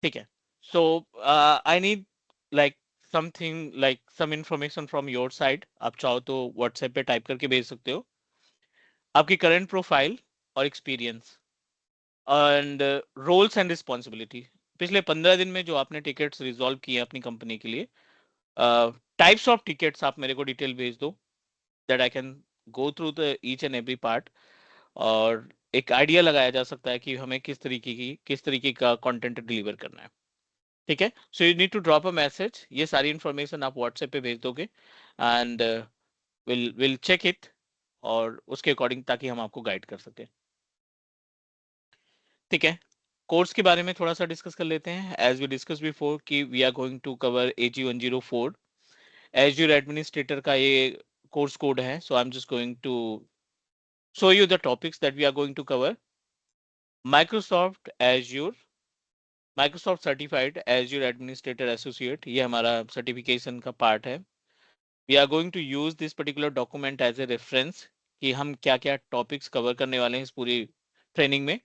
ठीक है। So I need like something like some information from your side. आप चाहो तो व्हाट्सएप पे टाइप करके भेज सकते हो आपकी करंट प्रोफाइल और experience and roles and responsibility. पिछले 15 दिन में जो आपने टिकट्स रिजॉल्व किए हैं अपनी कंपनी के लिए, टाइप्स ऑफ टिकट्स आप मेरे को डिटेल भेज दो, that I can go through the each and every part, और एक आइडिया लगाया जा सकता है कि हमें किस तरीके का कंटेंट डिलीवर करना है। ठीक है। So you need to drop a message, ये सारी इंफॉर्मेशन आप व्हाट्सएप पे भेज दोगे एंड विल चेक इट, और उसके अकॉर्डिंग ताकि हम आपको गाइड कर सकें। ठीक है। कोर्स के बारे में थोड़ा सा डिस्कस कर लेते हैं। एज वी डिस्कस बिफोर कि we are going to cover AG104 Azure administrator का ये कोर्स कोड है। So I am just going to show you the topics that we are going to cover. Microsoft Azure, Microsoft certified Azure administrator associate, ये हमारा certification का part है। We are going to use this particular document as a reference कि हम क्या क्या topics cover करने वाले हैं इस पूरी ट्रेनिंग में।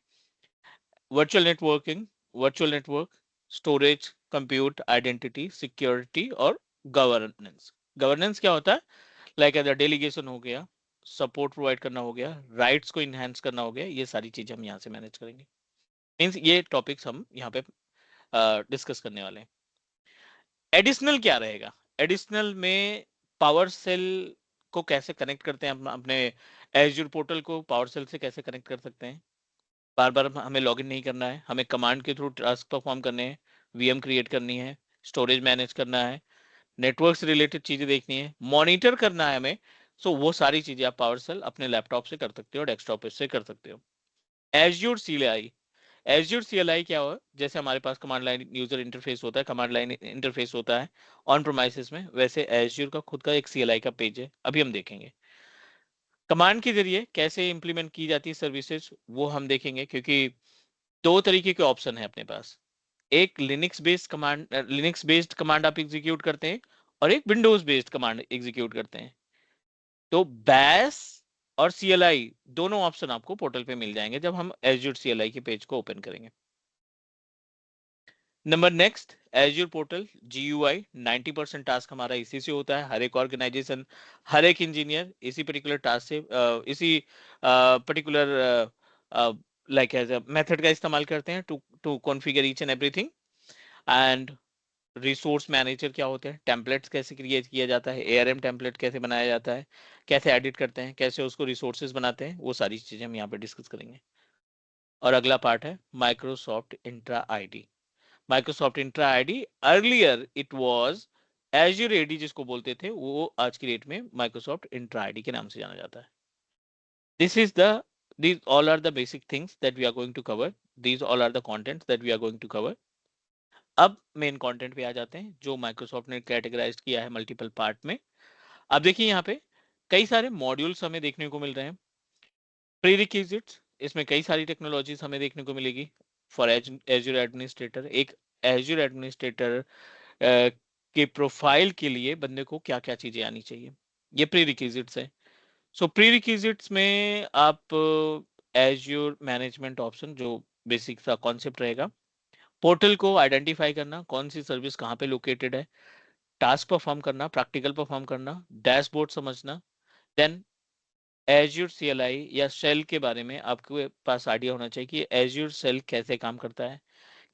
Virtual networking, virtual network, storage, compute, identity, security और गवर्नेंस। गवर्नेंस क्या होता है? लाइक एज डेलीगेशन हो गया, सपोर्ट प्रोवाइड करना हो गया, राइट्स को इनहेंस करना हो गया, ये सारी चीजें हम यहाँ से मैनेज करेंगे। मीन्स ये टॉपिक्स हम यहाँ पे डिस्कस करने वाले हैं। एडिशनल क्या रहेगा? एडिशनल में पावर सेल को कैसे कनेक्ट करते हैं, अपने एज्यूर पोर्टल को पावर सेल से कैसे कनेक्ट कर सकते हैं। बार बार हमें लॉगिन नहीं करना है, हमें कमांड के थ्रू टास्क परफॉर्म करने हैं, वीएम क्रिएट करनी है, स्टोरेज मैनेज करना है, नेटवर्क से रिलेटेड चीजें देखनी है, मॉनिटर करना है हमें। सो वो सारी चीजें आप पावर सेल अपने लैपटॉप से कर सकते हो, डेस्कटॉप से कर सकते हो। एज्यूर सीएलआई, एज्यूर सीएलआई क्या हो? जैसे हमारे पास कमांड लाइन यूजर इंटरफेस होता है, कमांड लाइन इंटरफेस होता है ऑन प्रोमाइसेस में, वैसे एज्यूर का खुद का एक सीएलआई का पेज है, अभी हम देखेंगे। कमांड के जरिए कैसे इंप्लीमेंट की जाती है सर्विसेज, वो हम देखेंगे, क्योंकि दो तरीके के ऑप्शन है अपने पास। एक लिनक्स बेस्ड कमांड आप एग्जीक्यूट करते हैं, और एक विंडोज बेस्ड कमांड एग्जीक्यूट करते हैं। तो बैस और सीएलआई दोनों ऑप्शन आपको पोर्टल पे मिल जाएंगे जब हम एज्यूर सीएलआई के पेज को ओपन करेंगे। Number next, Azure portal GUI. 90% task हमारा इसी से होता है। हर एक ऑर्गेनाइजेशन, हर एक इंजीनियर इसी पर्टिकुलर टास्क से इसी particular like as a method का इस्तेमाल करते हैं to to configure each and everything. And resource manager क्या होते हैं, टेम्पलेट्स कैसे क्रिएट किया जाता है, एआरएम टेम्पलेट कैसे बनाया जाता है, कैसे एडिट करते हैं, कैसे उसको रिसोर्सेज बनाते हैं, वो सारी चीजें हम यहाँ पे डिस्कस करेंगे। और अगला पार्ट है Microsoft Entra ID. Microsoft Entra ID, earlier it was Azure AD जिसको बोलते थे, वो आज की डेट में माइक्रोसॉफ्ट इंट्रा आईडी के नाम से जाना जाता है। This is the these all are the basic things that we are going to cover. These all are the contents that we are going to cover. अब मेन कंटेंट पे आ जाते हैं जो माइक्रोसॉफ्ट ने कैटेगराइज किया है मल्टीपल पार्ट में। अब देखिए यहाँ पे कई सारे मॉड्यूल्स हमें देखने को मिल रहे हैं। प्री रिक्विजिट्स, इसमें कई सारी टेक्नोलॉजीज हमें देखने को मिलेगी फॉर एज्यूर एडमिनिस्ट्रेटर। एक एज्यूर एडमिनिस्ट्रेटर के प्रोफाइल के लिए बंदे को क्या क्या चीजें आनी चाहिए, ये प्री रिक्विजिट्स है। सो प्री रिक्विजिट्स में आप एज्यूर मैनेजमेंट ऑप्शन, जो बेसिक सा कॉन्सेप्ट रहेगा, पोर्टल को आइडेंटिफाई करना, कौन सी सर्विस कहाँ पे लोकेटेड है, टास्क परफॉर्म करना, प्रैक्टिकल परफॉर्म करना, डैशबोर्ड समझना। देन एज्यूर सीएलआई या शेल के बारे में आपके पास आइडिया होना चाहिए कि एज्यूर शेल कैसे काम करता है,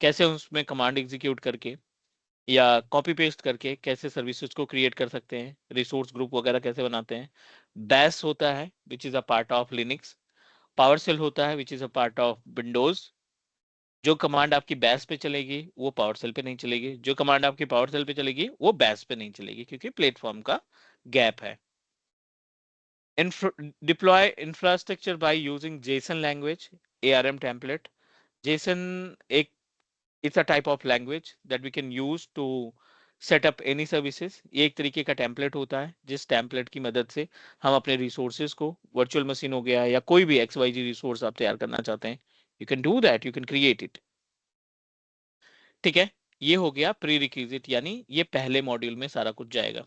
कैसे उसमें कमांड एग्जीक्यूट करके या कॉपी पेस्ट करके कैसे सर्विसेज को क्रिएट कर सकते हैं, रिसोर्स ग्रुप वगैरह कैसे बनाते हैं। बैश होता है which is a part of Linux. PowerShell होता है which is a part of Windows. जो कमांड आपकी बैश पे चलेगी वो पावर सेल पे नहीं चलेगी, जो कमांड आपकी पावर सेल पे चलेगी वो बैश पे नहीं चलेगी, क्योंकि प्लेटफॉर्म का गैप है। Deploy infrastructure by using JSON language, ARM template. JSON एक it's a type of language that we can use to set up any services. ये एक तरीके का टेम्पलेट होता है जिस टेम्पलेट की मदद से हम अपने रिसोर्सेज को, वर्चुअल मशीन हो गया या कोई भी XYZ रिसोर्स आप तैयार करना चाहते हैं, you can do that, you can create it. ठीक है। ये हो गया प्री रिक्विजिट, यानी ये पहले मॉड्यूल में सारा कुछ जाएगा।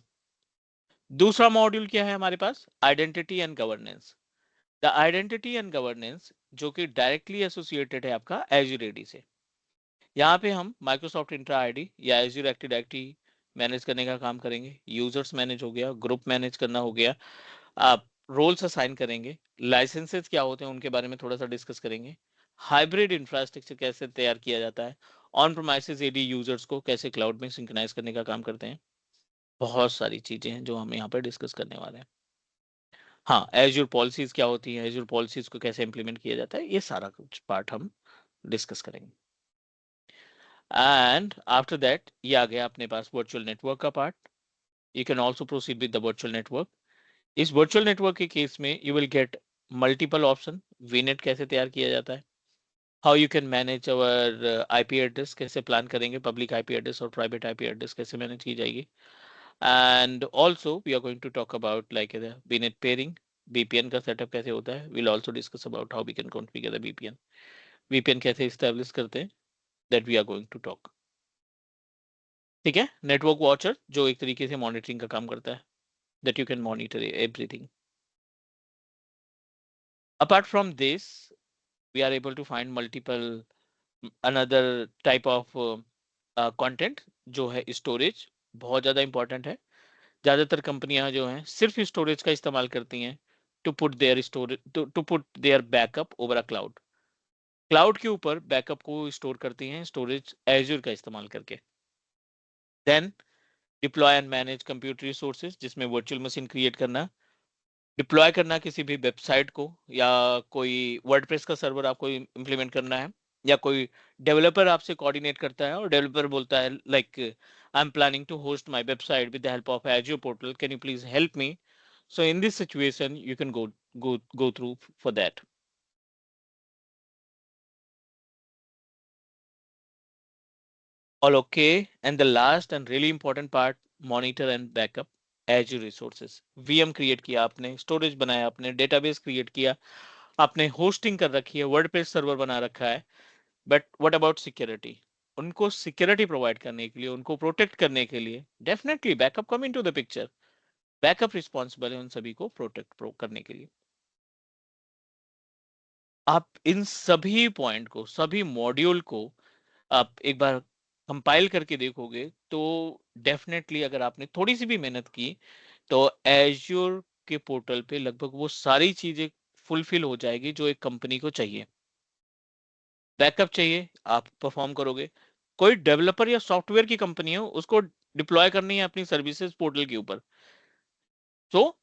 दूसरा मॉड्यूल क्या है हमारे पास? Identity and governance. The identity and governance जो कि डायरेक्टली एसोसिएटेड है आपका एज्यूर एडी से। यहाँ पे हम माइक्रोसॉफ्ट इंट्रा आईडी या एज्यूर एक्टिव डायरेक्टरी मैनेज करने का काम करेंगे, यूजर्स मैनेज हो गया, ग्रुप मैनेज करना हो गया, आप रोल्स असाइन करेंगे, लाइसेंसेस क्या होते हैं उनके बारे में थोड़ा सा डिस्कस करेंगे, हाइब्रिड इंफ्रास्ट्रक्चर कैसे तैयार किया जाता है, ऑन प्रोमाइसेस एडी यूजर्स को कैसे क्लाउड में सिंक्रोनाइज करने का काम करते हैं। बहुत सारी चीजें हैं जो हम यहाँ पर डिस्कस करने वाले हैं। हाँ, एज्योर पॉलिसीज क्या होती है, एज्योर पॉलिसीज को कैसे इंप्लीमेंट किया जाता है, ये सारा कुछ पार्ट हम डिस्कस करेंगे। एंड आफ्टर दैट ये आ गया अपने पास वर्चुअल नेटवर्क का part. You can also proceed with the virtual network. इस वर्चुअल नेटवर्क के केस में you will get multiple option. VNet कैसे तैयार किया जाता है, how you can manage our IP address, कैसे प्लान करेंगे पब्लिक आईपी एड्रेस और प्राइवेट आईपी एड्रेस कैसे मैनेज की जाएगी। And also we are going to talk about like VNet peering, VPN का सेटअप कैसे होता है। Will also discuss about how we can configure the VPN, VPN कैसे establish करते हैं, that we are going to talk. ठीक है, network watcher जो एक तरीके से मॉनिटरिंग का काम करता है, that you can monitor everything. Apart from this, we are able to find multiple another type of content जो है स्टोरेज, बहुत ज़्यादा इंपॉर्टेंट है। ज़्यादातर कंपनियां जो हैं सिर्फ स्टोरेज का इस्तेमाल करती हैं to put their storage to put their backup over a cloud. Cloud के ऊपर बैकअप को स्टोर करती हैं स्टोरेज एज्योर का इस्तेमाल करके। Then deploy and manage computer resources, जिसमें वर्चुअल मशीन क्रिएट करना, डिप्लॉय करना किसी भी वेबसाइट को, या कोई वर्डप्रेस का सर्वर आपको इंप्लीमेंट करना है, या कोई डेवलपर आपसे कोऑर्डिनेट करता है और डेवलपर बोलता है like I am planning to host my website with the help of Azure portal, can you please help me. So in this situation you can go through for that. All okay. And the last and really important part, monitor and backup Azure resources. VM create किया आपने, storage बनाया आपने, database create किया आपने, hosting कर रखी है, WordPress server बना रखा है, बट व्हाट अबाउट सिक्योरिटी? उनको सिक्योरिटी प्रोवाइड करने के लिए, उनको प्रोटेक्ट करने के लिए definitely backup come into the picture. Backup responsible है उन सभी को प्रोटेक्ट करने के लिए। आप इन सभी पॉइंट को, सभी मॉड्यूल को आप एक बार कंपाइल करके देखोगे तो डेफिनेटली अगर आपने थोड़ी सी भी मेहनत की तो एज्योर के पोर्टल पे लगभग वो सारी चीजें फुलफिल हो जाएगी जो एक कंपनी को चाहिए। बैकअप चाहिए, आप परफॉर्म करोगे। कोई डेवलपर या सॉफ्टवेयर की कंपनी हो, उसको डिप्लॉय करनी है अपनी सर्विसेज पोर्टल के ऊपर। सो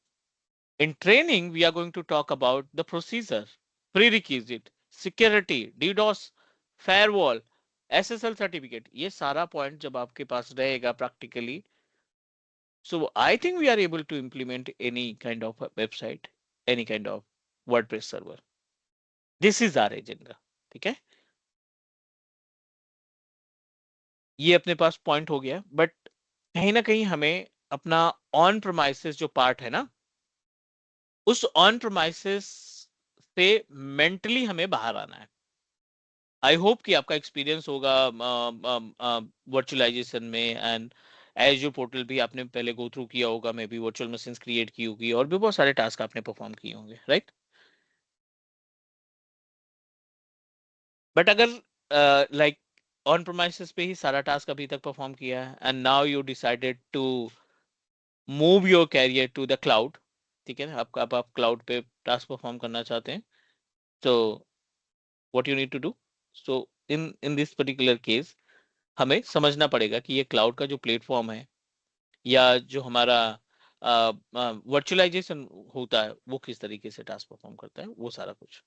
in training, we are going to talk about the procedure, prerequisite, security, DDoS, firewall, SSL certificate. ये सारा पॉइंट जब आपके पास रहेगा practically, so I think we are able to implement any kind of a website, any kind of WordPress server. This is our agenda. ठीक है, ये अपने पास point हो गया, बट कहीं ना कहीं हमें अपना ऑन प्रोमाइसेस जो पार्ट है ना, उस ऑन प्रोमाइसेस से मेंटली हमें बाहर आना है। आई होप कि आपका एक्सपीरियंस होगा वर्चुअलाइजेशन में, एंड एज्योर पोर्टल भी आपने पहले गो थ्रू किया होगा, may be virtual machines create की होगी और भी बहुत सारे टास्क आपने परफॉर्म किए होंगे, राइट। बट अगर लाइक ऑन प्रोमाइसेस पे ही सारा टास्क अभी तक परफॉर्म किया है and now you decided to move your career to the cloud, ठीक है, आप क्लाउड पे टास्क परफॉर्म करना चाहते हैं, तो what you need to do, so in in this particular case हमें समझना पड़ेगा कि ये क्लाउड का जो प्लेटफॉर्म है या जो हमारा वर्चुअलाइजेशन होता है वो किस तरीके से टास्क परफॉर्म करता है, वो सारा कुछ।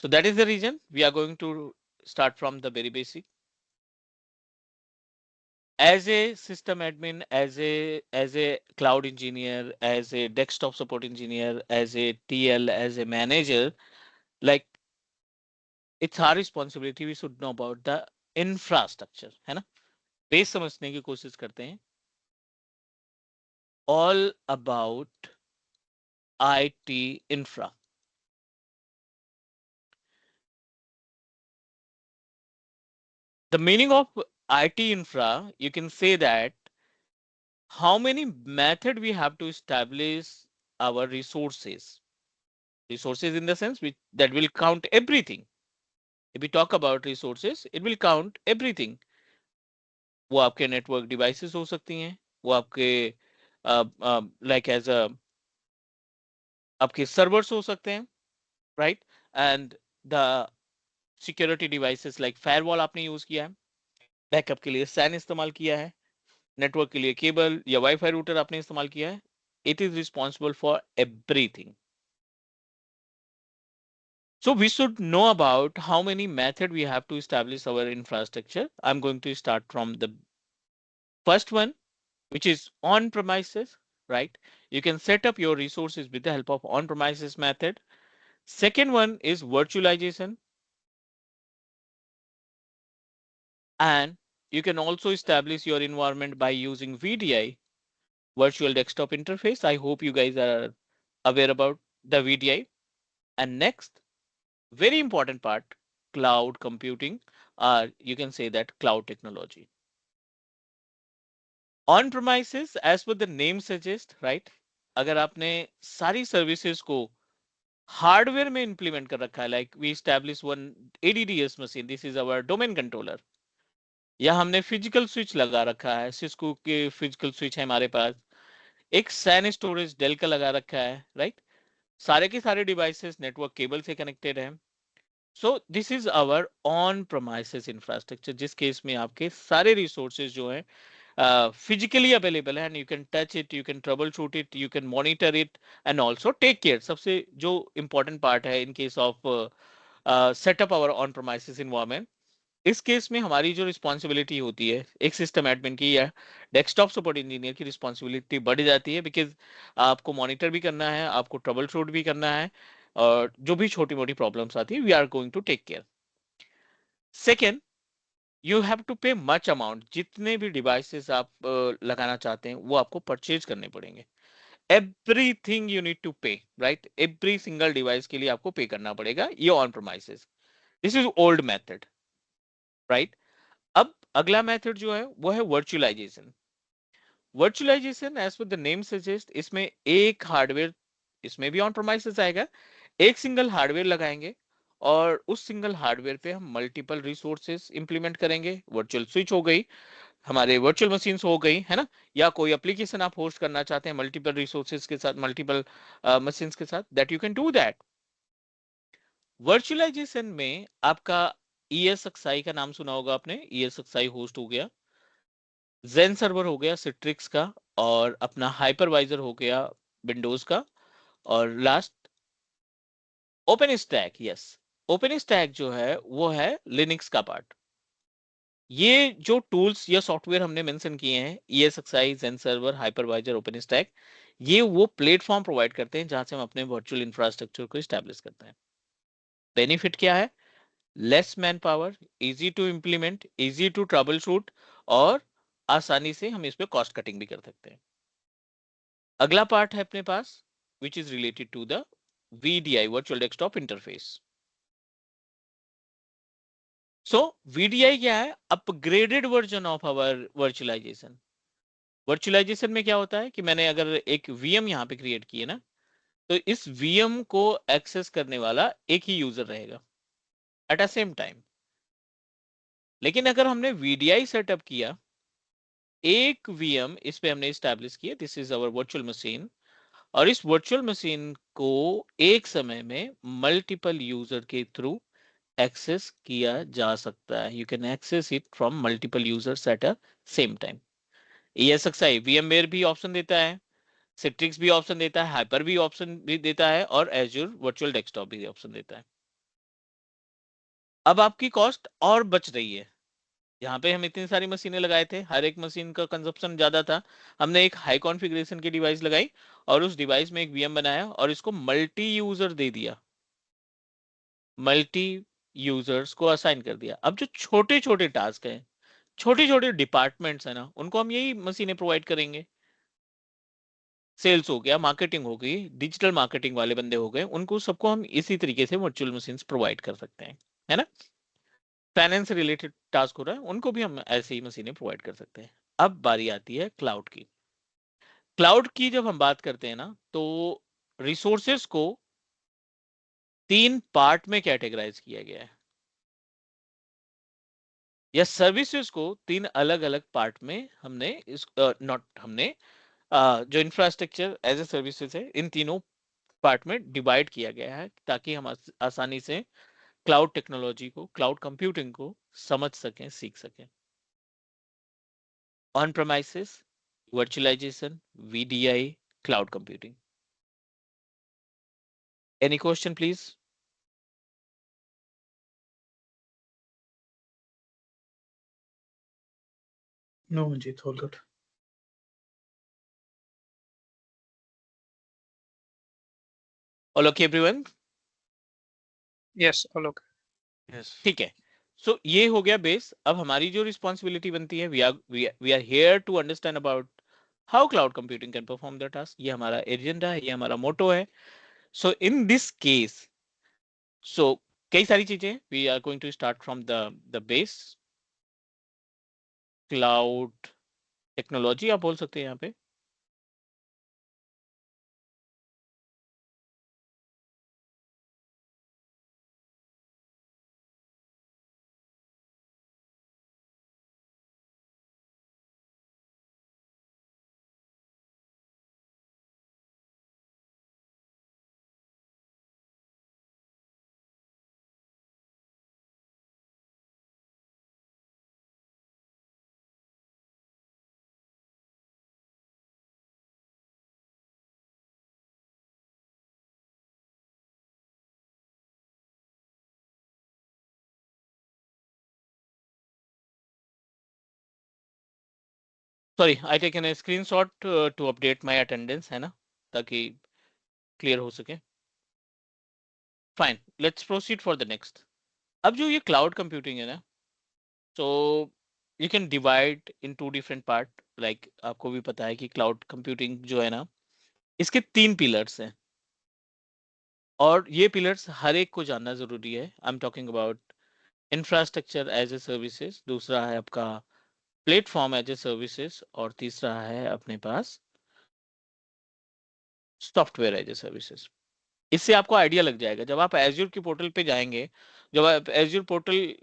So that is the reason we are going to start from the very basic. As a system admin, as a cloud engineer, as a desktop support engineer, as a TL, as a manager, like it's our responsibility, we should know about the infrastructure, है ना। Base समझने की कोशिश करते हैं। All about IT infra. The meaning of IT infra, you can say that how many method we have to establish our resources. Resources in the sense which that will count everything. If we talk about resources, it will count everything. वो आपके network devices हो सकती हैं, वो आपके like as अ आपके servers हो सकते हैं, right, and the security devices like firewall आपने यूज किया है, बैकअप के लिए सैन इस्तेमाल किया है, नेटवर्क के लिए केबल या वाईफाई रूटर आपने इस्तेमाल किया है. It is responsible for everything. So we should know about how many method we have to establish our infrastructure. I'm going to start from the first one, which is on premises, right? You can set up your resources with the help of on premises method. Second one is virtualization. And you can also establish your environment by using VDI, virtual desktop interface. I hope you guys are aware about the VDI. And next, very important part, cloud computing, or you can say that cloud technology. On premises as per the name suggest, right, अगर आपने सारी services को hardware में implement कर रखा है, like we establish one ADDS machine, this is our domain controller, या हमने फिजिकल स्विच लगा रखा है, सिस्को के फिजिकल स्विच है हमारे पास, एक सैन स्टोरेज डेल का लगा रखा है, राइट, सारे के सारे डिवाइसेस नेटवर्क केबल से कनेक्टेड है. So this is our on premises infrastructure, जिस केस में आपके सारे रिसोर्सेज जो हैं physically available है, and you can touch it, you can troubleshoot it, you can monitor it, and also take care. सबसे जो important part है in case of set up our on premises environment, इस case में हमारी जो responsibility होती है एक सिस्टम एडमिन की या डेस्कटॉप सपोर्ट इंजीनियर की, रिस्पॉन्सिबिलिटी बढ़ जाती है, बिकॉज आपको मॉनिटर भी करना है, आपको ट्रबल शूट भी करना है, और जो भी छोटी मोटी प्रॉब्लम्स आती है we are going to take care. Second, you have to pay much amount, जितने भी डिवाइसेस आप लगाना चाहते हैं वो आपको परचेज करने पड़ेंगे. Everything you need to pay, right, every single device के लिए आपको पे करना पड़ेगा, ये on premises. This is old method, right. अब अगला मेथड जो है वो है virtualization. Virtualization as per the name suggest, इसमें एक हार्डवेयर, इसमें भी ऑन प्रोमाइसेस आएगा, एक सिंगल हार्डवेयर लगाएंगे और उस सिंगल हार्डवेयर पे हम मल्टीपल रिसोर्सेस इंप्लीमेंट करेंगे. वर्चुअल स्विच हो गई, हमारे वर्चुअल मशीन्स हो गई है ना, या कोई एप्लीकेशन आप होस्ट करना चाहते हैं मल्टीपल रिसोर्सेज के साथ, मल्टीपल मशीन्स के साथ, that you can do that. Virtualization में आपका ESXi का नाम सुना होगा आपने, ESXi होस्ट हो गया, जेन सर्वर हो गया सिट्रिक्स का, और अपना हाइपरवाइजर हो गया विंडोज का, और last open stack. Yes, open stack जो है वो है लिनक्स का पार्ट. ये जो टूल्स या सॉफ्टवेयर हमने मेंशन किए हैं, ESXi, जेन सर्वर, हाइपरवाइजर, ओपन स्टैक, ये वो प्लेटफॉर्म प्रोवाइड करते हैं जहां से हम अपने वर्चुअल इंफ्रास्ट्रक्चर को स्टैब्लिश करते हैं. बेनिफिट क्या है? Less manpower, easy to implement, easy to troubleshoot, और आसानी से हम इस पे कॉस्ट कटिंग भी कर सकते हैं. अगला पार्ट है अपने पास which is related to the VDI, virtual desktop interface. So VDI क्या है? Upgraded version of our virtualization. Virtualization में क्या होता है कि मैंने अगर एक VM यहाँ पे क्रिएट की है ना, तो इस VM को एक्सेस करने वाला एक ही यूजर रहेगा एट अ सेम टाइम. लेकिन अगर हमने VDI सेटअप किया, एक VM इस पे हमने स्टैब्लिश किया, this is our virtual machine, और इस वर्चुअल मशीन को एक समय में मल्टीपल यूजर के थ्रू एक्सेस किया जा सकता है. You can access it from multiple users at a same time. ESXi VMware भी ऑप्शन देता है, सिट्रिक्स भी ऑप्शन देता है, हाइपर भी ऑप्शन भी देता है, और एज्योर वर्चुअल डेस्कटॉप भी ऑप्शन देता है. अब आपकी कॉस्ट और बच रही है. यहाँ पे हम इतनी सारी मशीनें लगाए थे, हर एक मशीन का कंजप्शन ज्यादा था, हमने एक हाई कॉन्फ़िगरेशन की डिवाइस लगाई और उस डिवाइस में एक VM बनाया और इसको मल्टी यूजर दे दिया, मल्टी यूजर्स को असाइन कर दिया. अब जो छोटे छोटे टास्क हैं, छोटे छोटे डिपार्टमेंट्स है ना, उनको हम यही मशीनें प्रोवाइड करेंगे. सेल्स हो गया, मार्केटिंग हो गई, डिजिटल मार्केटिंग वाले बंदे हो गए, उनको सबको हम इसी तरीके से वर्चुअल मशीन्स प्रोवाइड कर सकते हैं, है ना. फाइनेंस से रिलेटेड टास्क हो रहा है, उनको भी हम ऐसे ही मशीनें प्रोवाइड कर सकते हैं. अब बारी आती है क्लाउड की. क्लाउड की जब हम बात करते हैं ना, तो रिसोर्सेस को 3 पार्ट में कैटेगराइज किया गया है. या सर्विसेज को 3 अलग-अलग पार्ट में हमने नॉट हमने जो इंफ्रास्ट्रक्चर एज ए सर्विसेज है इन तीनों पार्ट में डिवाइड किया गया है ताकि हम आसानी से क्लाउड टेक्नोलॉजी को, क्लाउड कंप्यूटिंग को समझ सकें, सीख सकें। On premises, virtualization, VDI, cloud computing. Any question please? No, Manjeet, all good. All okay everyone? Yes, all okay. Yes. ठीक है। सो ये हो गया बेस। अब हमारी जो रिस्पॉन्सिबिलिटी बनती है, we are here to understand about how cloud computing can perform the task. ये हमारा एजेंडा है, ये हमारा मोटो है। सो इन दिस केस, सो कई सारी चीजें, we are going to start from the base. Cloud technology आप बोल सकते हैं यहाँ पे। Sorry, I taken a screenshot to update my attendance, है ना, ताकि क्लियर हो सके। Fine, let's proceed for the next. अब जो ये क्लाउड कंप्यूटिंग है ना, so you can divide into different part. Like आपको भी पता है कि क्लाउड कंप्यूटिंग जो है ना, इसके 3 पिलर्स हैं, और ये पिलर्स हर एक को जानना जरूरी है। I am talking about infrastructure as a services, दूसरा है आपका प्लेटफॉर्म एज ए सर्विसेज, और तीसरा है अपने पास सॉफ्टवेयर एज ए सर्विसेज। इससे आपको आइडिया लग जाएगा जब आप एज्योर की पोर्टल पे जाएंगे, जब आप एज्योर पोर्टल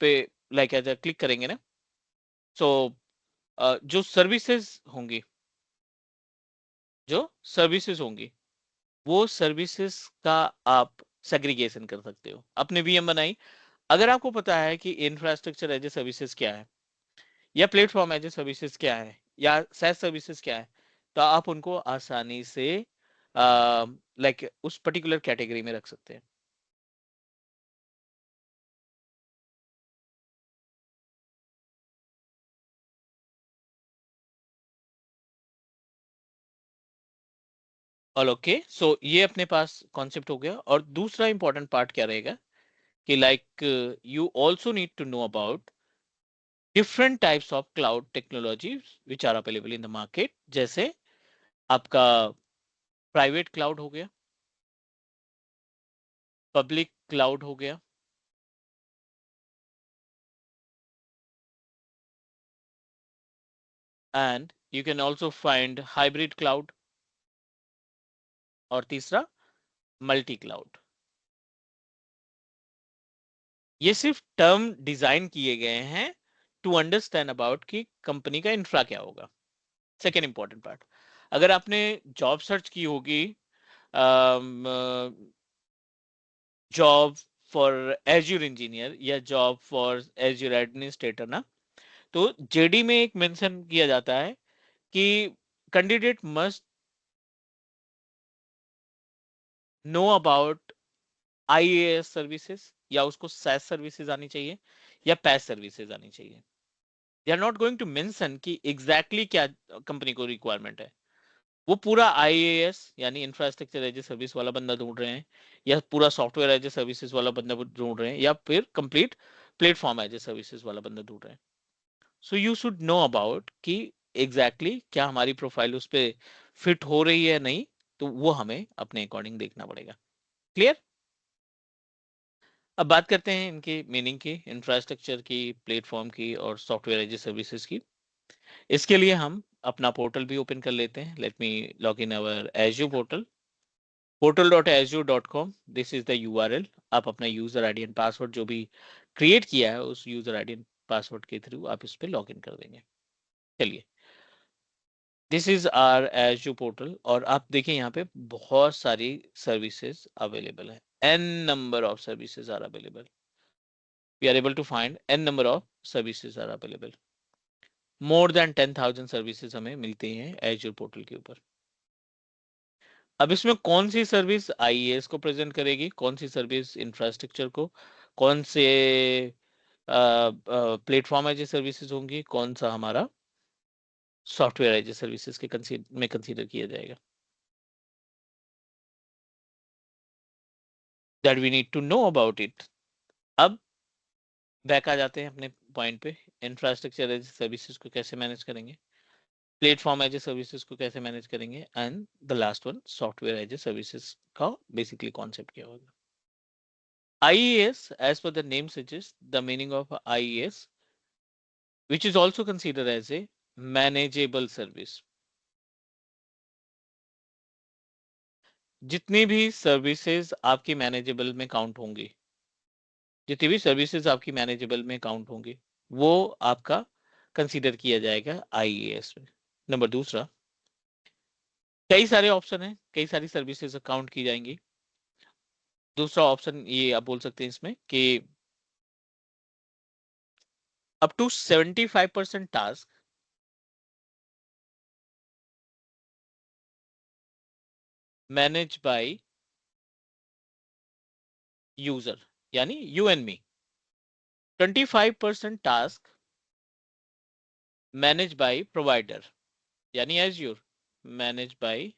पे लाइक एज क्लिक करेंगे ना, सो जो सर्विसेज होंगी, जो सर्विसेज होंगी, वो सर्विसेज का आप सेग्रीगेशन कर सकते हो। अपने वीएम बनाई, अगर आपको पता है कि इंफ्रास्ट्रक्चर एज ए सर्विसेज क्या है, या प्लेटफॉर्म एज ए सर्विसेज क्या है, या सैस सर्विसेज क्या है, तो आप उनको आसानी से लाइक उस पर्टिकुलर कैटेगरी में रख सकते हैं। और ओके, सो ये अपने पास कॉन्सेप्ट हो गया। और दूसरा इंपॉर्टेंट पार्ट क्या रहेगा कि like you also need to know about different types of cloud technology which are available in the market. जैसे आपका प्राइवेट क्लाउड हो गया, पब्लिक क्लाउड हो गया, and you can also find hybrid cloud, और तीसरा मल्टी क्लाउड। ये सिर्फ टर्म डिजाइन किए गए हैं टू अंडरस्टैंड अबाउट कि कंपनी का इंफ्रा क्या होगा। सेकेंड इंपॉर्टेंट पार्ट, अगर आपने जॉब सर्च की होगी, जॉब फॉर एज्यूर इंजीनियर या जॉब फॉर एज्यूर एडमिनिस्ट्रेटर ना, तो जेडी में एक मेंशन किया जाता है कि candidate must know about IAS services, या उसको सैस सर्विसेज आनी चाहिए, या पैस सर्विसेज आनी चाहिए। They are not going to mention कि एग्जैक्टली क्या कंपनी को रिक्वायरमेंट है। वो पूरा आईएएस यानी इंफ्रास्ट्रक्चर एज ए सर्विस वाला बंदा ढूंढ रहे हैं, या पूरा सॉफ्टवेयर एज ए सर्विसेज वाला बंदा ढूंढ रहे हैं, या फिर complete platform as a services वाला बंदा ढूंढ रहे हैं। So you should know about कि एग्जैक्टली क्या हमारी प्रोफाइल उस पर फिट हो रही है नहीं, तो वो हमें अपने अकॉर्डिंग देखना पड़ेगा। क्लियर? अब बात करते हैं इनकी मीनिंग की, इंफ्रास्ट्रक्चर की, प्लेटफॉर्म की, और सॉफ्टवेयर एज ए सर्विसेज की। इसके लिए हम अपना पोर्टल भी ओपन कर लेते हैं। Let me log in our Azure portal, portal.azure.com, this is the URL. आप अपना यूजर आईडी एंड पासवर्ड जो भी क्रिएट किया है उस यूजर आईडी पासवर्ड के थ्रू आप इस पे लॉग इन कर देंगे। चलिए, this is our Azure portal और आप देखिए यहाँ पे बहुत सारी सर्विसेज अवेलेबल है। n number of services are available. We are able to find n number of services are available. More than 10,000 services हमें मिलती हैं एज़्योर पोर्टल के ऊपर। अब इसमें कौन सी सर्विस आईएएस को प्रेजेंट करेगी, कौन सी सर्विस इंफ्रास्ट्रक्चर को, कौन से प्लेटफॉर्म एज ए सर्विसेज होंगी, कौन सा हमारा सॉफ्टवेयर एज ए सर्विसेज के में कंसीडर किया जाएगा, that we need to know about it. अब बैक आ जाते हैं अपने पॉइंट पे, इंफ्रास्ट्रक्चर एज ए सर्विसेज को कैसे मैनेज करेंगे, प्लेटफॉर्म एज ए सर्विसेज को कैसे मैनेज करेंगे, and the last one software as a services का बेसिकली कॉन्सेप्ट क्या होगा। IES, as per the name suggests, the meaning of IES, which is also considered as a manageable service. जितनी भी services आपकी manageable में count होंगी, जितनी भी सर्विसेज आपकी मैनेजेबल में काउंट होंगी, वो आपका कंसीडर किया जाएगा IES में। नंबर दूसरा, कई सारे ऑप्शन हैं, कई सारी सर्विसेज काउंट की जाएंगी। दूसरा ऑप्शन ये आप बोल सकते हैं इसमें कि up to 75% task manage by user, यानी you and me. 25% task manage by provider, यानी एज्योर, मैनेज बाय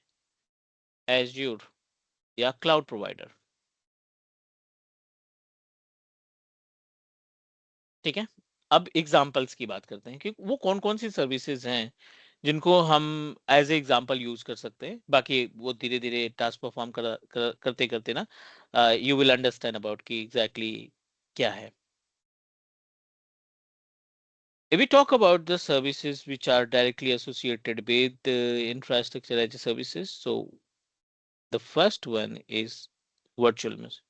एज्योर या क्लाउड प्रोवाइडर। ठीक है, अब एग्जांपल्स की बात करते हैं कि वो कौन कौन सी सर्विसेज हैं जिनको हम एज ए एग्जांपल यूज कर सकते हैं। बाकी वो धीरे धीरे टास्क परफॉर्म करते करते ना यू विल अंडरस्टैंड अबाउट कि एग्जैक्टली क्या है। If we talk about the services which are directly associated with the infrastructure as a services, so the first one is virtual machine,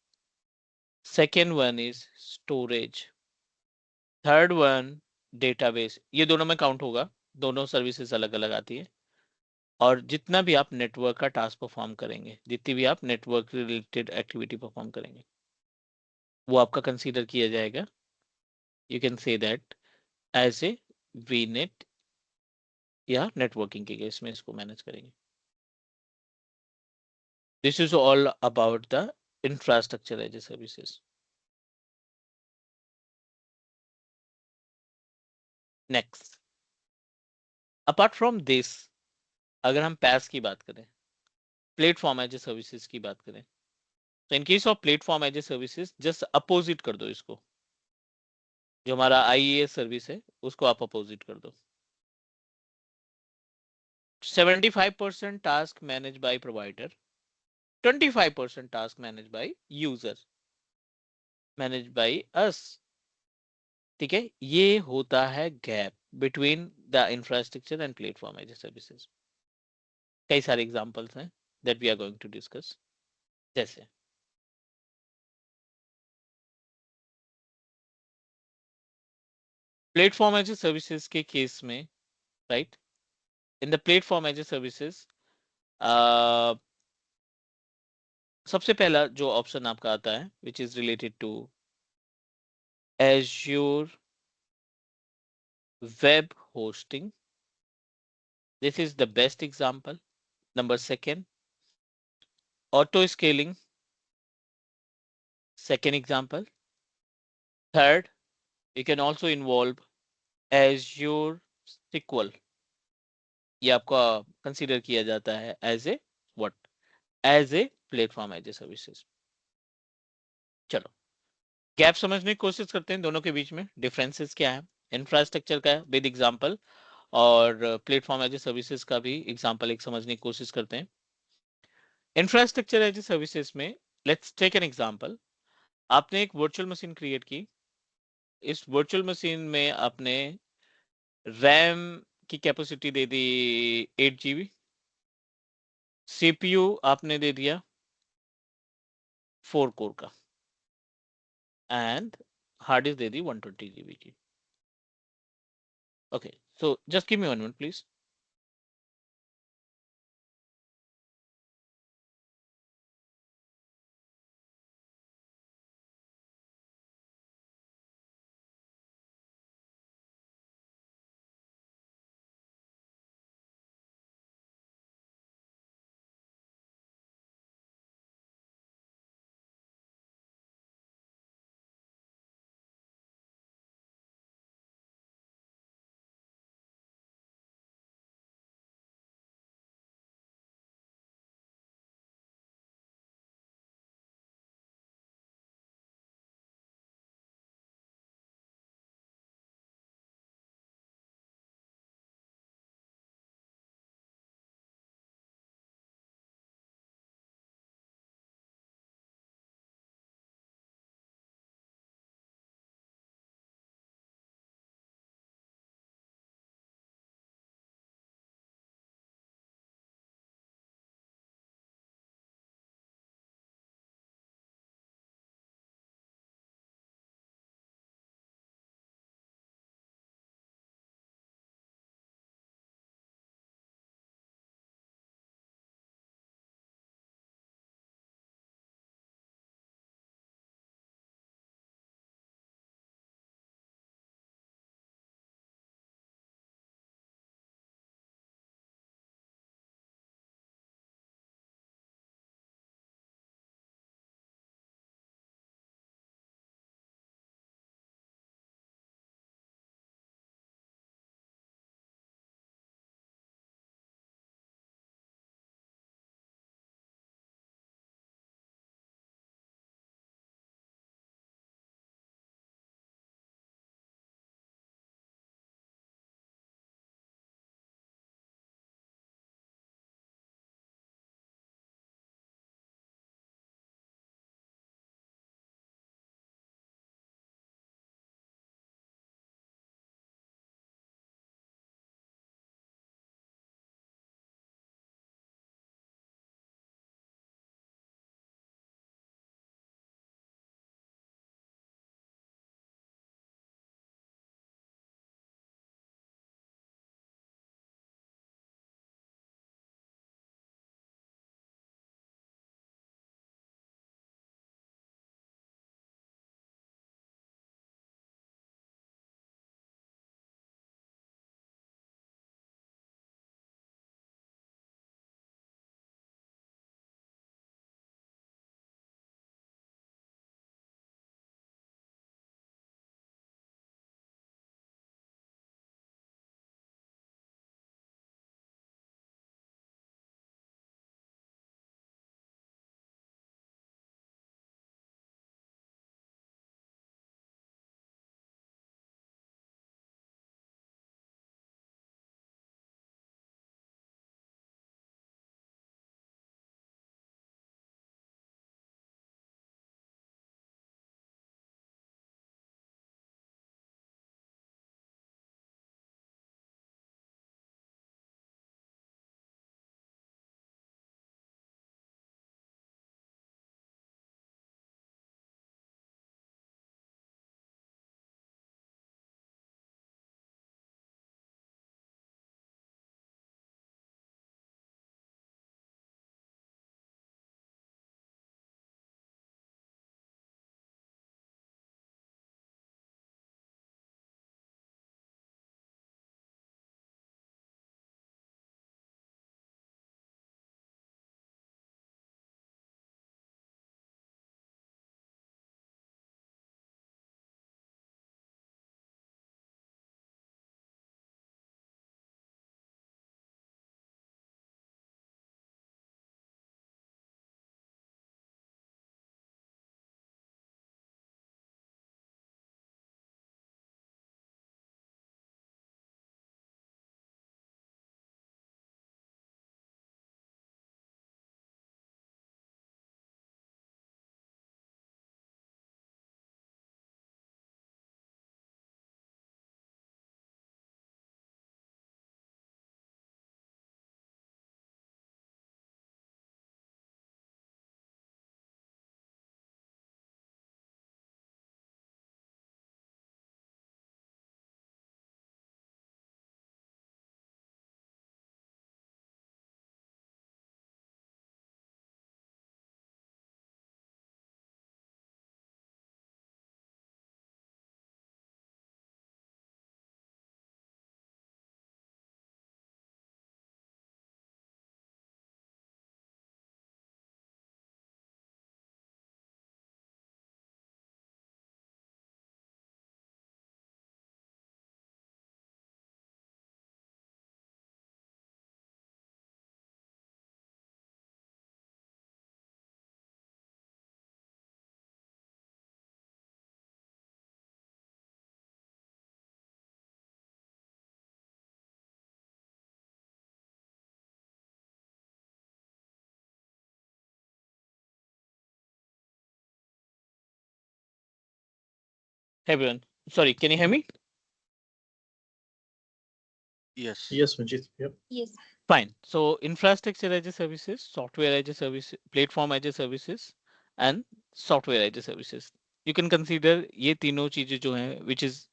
second one is storage, third one database. ये दोनों में count होगा, दोनों services अलग अलग आती है। और जितना भी आप नेटवर्क का टास्क परफॉर्म करेंगे, जितनी भी आप नेटवर्क रिलेटेड एक्टिविटी परफॉर्म करेंगे, वो आपका कंसीडर किया जाएगा, you can say that as a VNet या नेटवर्किंग के केस में इसको मैनेज करेंगे। This is all about the infrastructure as a services. Next, apart from this, अगर हम पैस की बात करें, प्लेटफॉर्म एज ए सर्विसेज की बात करें, तो in case of platform as a services just opposite कर दो इसको, जो हमारा IES सर्विस है उसको आप अपोजिट कर दो। 75% task manage by provider, 25% task manage by user, manage by us. ठीक है, ये होता है gap between the infrastructure and platform as a services. कई सारे एग्जांपल्स हैं that we are going to discuss. जैसे प्लेटफॉर्म एज ए सर्विसेज के केस में, right, in the platform as a services सबसे पहला जो ऑप्शन आपका आता है which is related to Azure web hosting. This is the best example. Number second, auto scaling, second example. Third, you can also involve Azure SQL. ये आपका consider किया जाता है as a what, as a platform as a services. चलो, gap समझने की कोशिश करते हैं दोनों के बीच में, डिफरेंसेस क्या है इंफ्रास्ट्रक्चर का विद एग्जांपल, और प्लेटफॉर्म एज ए सर्विसेज का भी एग्जांपल एक समझने की कोशिश करते हैं। इंफ्रास्ट्रक्चर एज ए सर्विसेज में लेट्स टेक एन एग्जांपल। आपने एक वर्चुअल मशीन क्रिएट की, इस वर्चुअल मशीन में आपने रैम की कैपेसिटी दे दी 8 GB, CPU आपने दे दिया 4 कोर का, and hard disk they the 120 GB की। Okay, so just give me 1 minute please. Hey everyone, sorry, can you hear me? Yes. Yes, Manjeet. Yep. Yes. Fine. So infrastructure as a services, software as a service, platform as a services, and software as a services. You can consider ये तीनों चीजें जो हैं, which is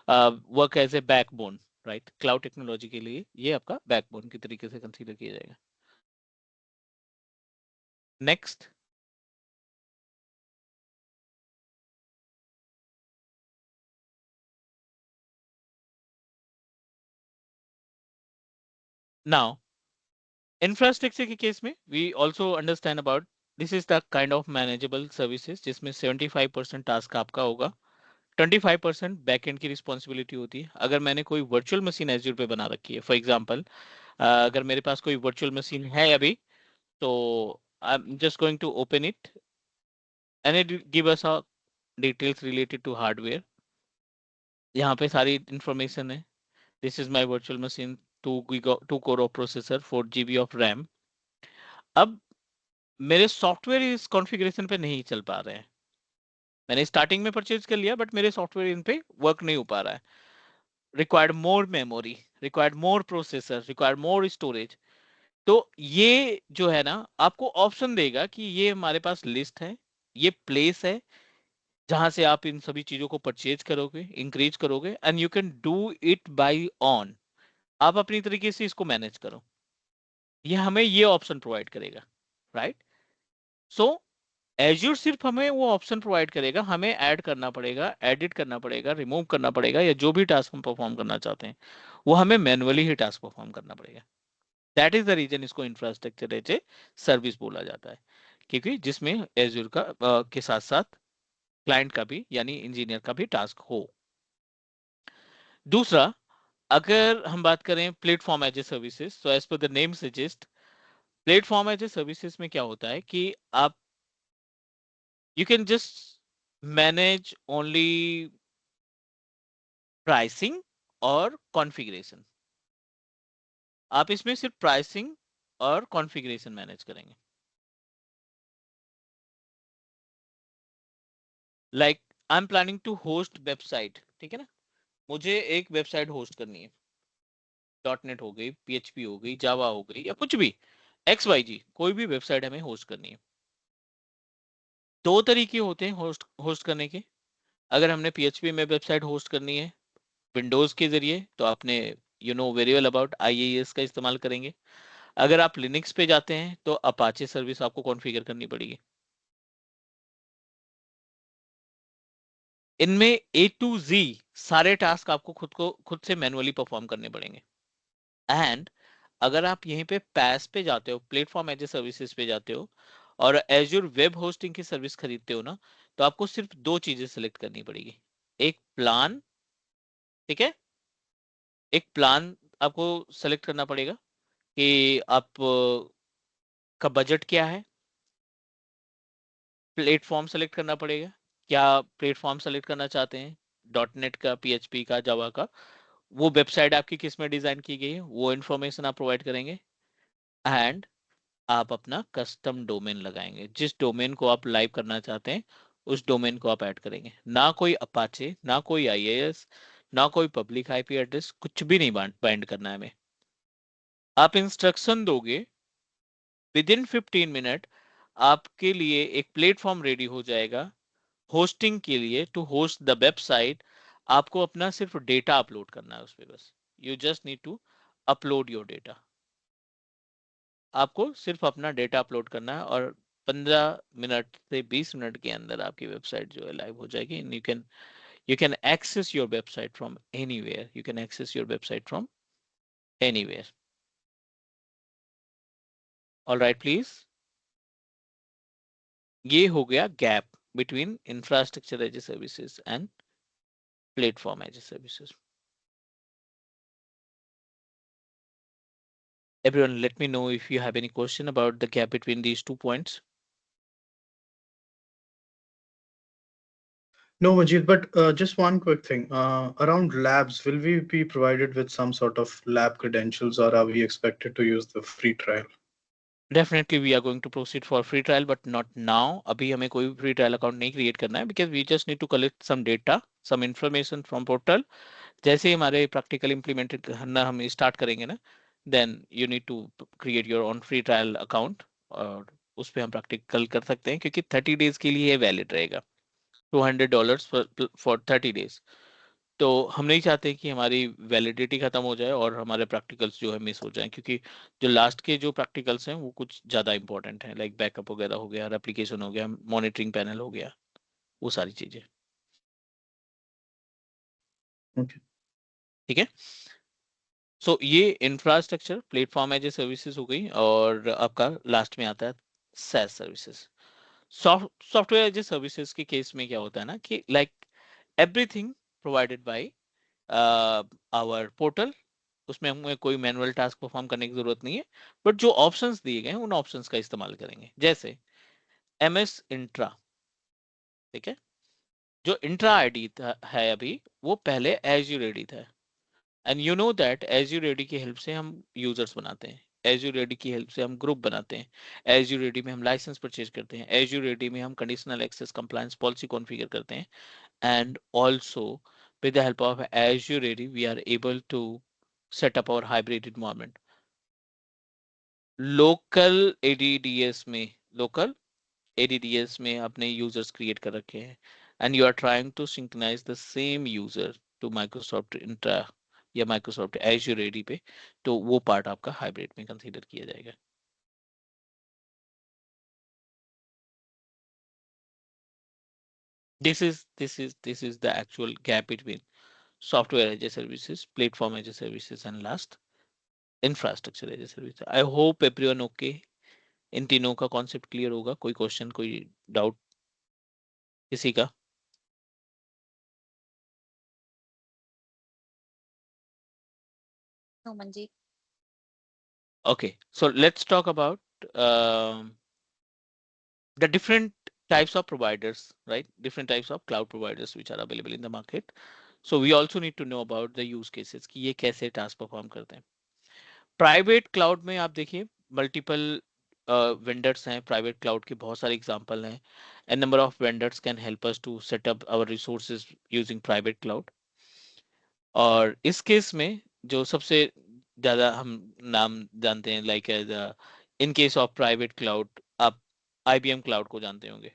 work as a backbone, right? Cloud technology के लिए ये आपका backbone की तरीके से consider किया जाएगा. Next. Now, infrastructure के केस में we also understand about this is the kind of manageable services जिसमें 75% task आपका होगा, 25% बैकएंड की रिस्पॉन्सिबिलिटी होती है. अगर मैंने कोई वर्चुअल मशीन एज्योर पे बना रखी है, फॉर एग्जांपल अगर मेरे पास कोई वर्चुअल मशीन है अभी, तो I am just going to open it and it give us a details related to hardware. यहाँ पे सारी इंफॉर्मेशन है. This is my virtual machine, 2 core of processor, 4 GB of RAM. अब मेरे सॉफ्टवेयर इस कॉन्फ़िगरेशन पे नहीं चल पा रहे हैं. मैंने स्टार्टिंग में परचेज कर लिया, बट मेरे सॉफ्टवेयर इन पे वर्क नहीं हो पा रहा है. रिक्वायर्ड मोर मेमोरी, रिक्वायर्ड मोर प्रोसेसर, रिक्वायर्ड मोर स्टोरेज. तो ये जो है ना, आपको ऑप्शन देगा कि ये हमारे पास लिस्ट है, ये प्लेस है जहां से आप इन सभी चीजों को परचेज करोगे, इंक्रीज करोगे, and you can do it by on. आप अपनी तरीके से इसको मैनेज करो. ये हमें ये ऑप्शन प्रोवाइड करेगा, राइट? सो एज्योर सिर्फ हमें वो ऑप्शन प्रोवाइड करेगा, हमें ऐड करना पड़ेगा, एडिट करना पड़ेगा, रिमूव करना पड़ेगा, या जो भी टास्क हम परफॉर्म करना चाहते हैं वो हमें मैनुअली ही टास्क परफॉर्म करना पड़ेगा. दैट इज द रीजन इसको इंफ्रास्ट्रक्चर एज ए सर्विस बोला जाता है, क्योंकि जिसमें एज्योर का के साथ साथ क्लाइंट का भी यानी इंजीनियर का भी टास्क हो. दूसरा, अगर हम बात करें प्लेटफॉर्म एज ए सर्विसेज, तो as per the name suggest, platform as a services में क्या होता है कि आप you can just manage only pricing और configuration. आप इसमें सिर्फ प्राइसिंग और कॉन्फ़िगरेशन मैनेज करेंगे. Like I am planning to host website, ठीक है ना, मुझे एक वेबसाइट होस्ट करनी है, .NET हो गई, PHP हो गई, जावा हो गई, या कुछ भी XYZ, कोई भी वेबसाइट हमें होस्ट करनी है. दो तरीके होते हैं होस्ट करने के. अगर हमने PHP में वेबसाइट होस्ट करनी है विंडोज के जरिए, तो आपने you know very well about IIS का इस्तेमाल करेंगे. अगर आप लिनक्स पे जाते हैं तो अपाचे सर्विस आपको कॉन्फ़िगर करनी पड़ेगी. इनमें A to Z सारे टास्क आपको खुद से मैनुअली परफॉर्म करने पड़ेंगे. एंड अगर आप यहीं पे पैस पे जाते हो, प्लेटफॉर्म एज ए सर्विसेज पे जाते हो, और एज्योर वेब होस्टिंग की सर्विस खरीदते हो ना, तो आपको सिर्फ दो चीजें सेलेक्ट करनी पड़ेगी. एक प्लान, ठीक है, एक प्लान आपको सेलेक्ट करना पड़ेगा कि आप का बजट क्या है. प्लेटफॉर्म सेलेक्ट करना पड़ेगा, क्या प्लेटफॉर्म सेलेक्ट करना चाहते हैं, .NET का, PHP का, जावा का. वो वेबसाइट आपकी किस में डिजाइन की गई है, वो इन्फॉर्मेशन आप प्रोवाइड करेंगे. एंड आप अपना कस्टम डोमेन लगाएंगे, जिस डोमेन को आप लाइव करना चाहते हैं उस डोमेन को आप ऐड करेंगे. ना कोई अपाचे, ना कोई IIS, ना कोई पब्लिक IP एड्रेस, कुछ भी नहीं बाइंड करना है हमें. आप इंस्ट्रक्शन दोगे, विद इन 15 मिनट आपके लिए एक प्लेटफॉर्म रेडी हो जाएगा होस्टिंग के लिए. टू होस्ट द वेबसाइट आपको अपना सिर्फ डेटा अपलोड करना है उस पे, बस. You just need to upload your data. आपको सिर्फ अपना डेटा अपलोड करना है और 15 मिनट से 20 मिनट के अंदर आपकी वेबसाइट जो है लाइव हो जाएगी. And you can access your website from anywhere. You can access your website from anywhere. All right, please. ये हो गया gap between infrastructure as a services and platform as a services. Everyone, let me know if you have any question about the gap between these 2 points. No, Majid, but just one quick thing. Around labs, will we be provided with some sort of lab credentials, or are we expected to use the free trial? Definitely we are going to proceed for free trial but not now. अभी हमें कोई free trial account नहीं create करना है because we just need to collect some data, some information from portal. जैसे ही हमारे practical implemented करना हम स्टार्ट करेंगे ना, then you need to create your own free trial account, और उस पर हम प्रैक्टिकल कर सकते हैं क्योंकि 30 डेज के लिए वैलिड रहेगा. $200 फॉर 30 डेज. तो हम नहीं चाहते कि हमारी वैलिडिटी खत्म हो जाए और हमारे प्रैक्टिकल्स जो है मिस हो जाएं, क्योंकि जो लास्ट के जो प्रैक्टिकल्स हैं वो कुछ ज़्यादा इंपॉर्टेंट हैं, लाइक बैकअप वगैरह हो गया, रेप्लिकेशन हो गया, मॉनिटरिंग पैनल हो गया, वो सारी चीज़ें. Okay. ठीक है. सो ये infrastructure platform as a services हो गई, और आपका लास्ट में आता है SaaS services. Software as a services के केस में क्या होता है ना कि like everything provided by our portal, उसमें हमें कोई मैनुअल टास्क परफॉर्म करने की जरूरत नहीं है, बट जो ऑप्शंस दिए गए हैं उन ऑप्शंस का इस्तेमाल करेंगे. जैसे MS इंट्रा. ठीक है. जो इंट्रा आईडी है अभी, वो पहले एज यू रेडी था. And you know that Azure AD की हेल्प से हम यूजर्स बनाते हैं, एज यू रेडी की हेल्प से हम ग्रुप बनाते हैं, एज यू रेडी में हम लाइसेंस परचेज करते हैं, एज यू रेडी में हम conditional access compliance policy configure करते हैं. And also with the help of Azure AD, we are able to set up our hybrid environment. Local ADDS में, local ADDS में अपने users create कर रखे हैं, and you are trying to synchronize the same user to Microsoft Intra या Microsoft Azure AD पे, तो वो पार्ट आपका हाइब्रिड में कंसीडर किया जाएगा. This is the actual gap between software as a services, platform as a services, and last infrastructure as a service. I hope everyone okay. इन तीनों का कॉन्सेप्ट क्लियर होगा. कोई क्वेश्चन, कोई डाउट किसी का? No, Manji. Okay, so let's talk about the different types of providers, right? Different types of cloud providers which are available in the market. So we also need to know about the use cases कि ये कैसे task perform करते हैं. Private cloud में आप देखिए multiple vendors हैं. Private cloud के बहुत सारे एग्जांपल हैं. An number of vendors can help us to set up our resources using private cloud. और इस केस में जो सबसे ज्यादा हम नाम जानते हैं, like as in case of private cloud, आप IBM क्लाउड को जानते होंगे,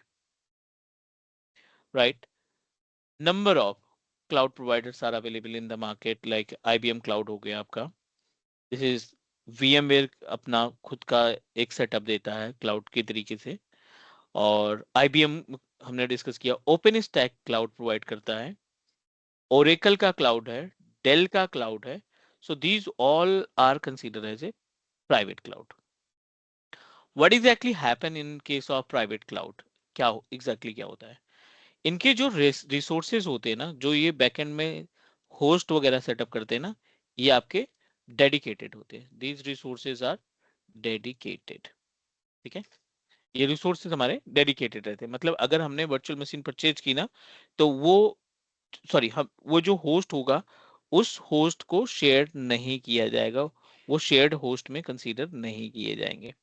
right? Number of cloud providers are available in the market, like IBM cloud हो गया आपका. दिस इज VMware अपना खुद का एक सेटअप देता है क्लाउड के तरीके से. और IBM हमने डिस्कस किया ओपन स्टैक क्लाउड प्रोवाइड करता है. ओरेकल का क्लाउड है, डेल का क्लाउड है. So these all are consider as a private cloud. What exactly happen in case of private cloud? Exactly क्या होता है? इनके जो रिसोर्सेज होते हैं ना, जो ये बैकएंड में होस्ट वगैरह सेटअप करते हैं ना, ये आपके डेडिकेटेड होते हैं. These resources are dedicated. ठीक है. ये रिसोर्सेज हमारे डेडिकेटेड रहते हैं. मतलब अगर हमने वर्चुअल मशीन परचेज की ना, तो वो, सॉरी, हम वो जो होस्ट होगा उस होस्ट को शेयर नहीं किया जाएगा, वो शेयर्ड होस्ट में कंसीडर नहीं किए जाएंगे.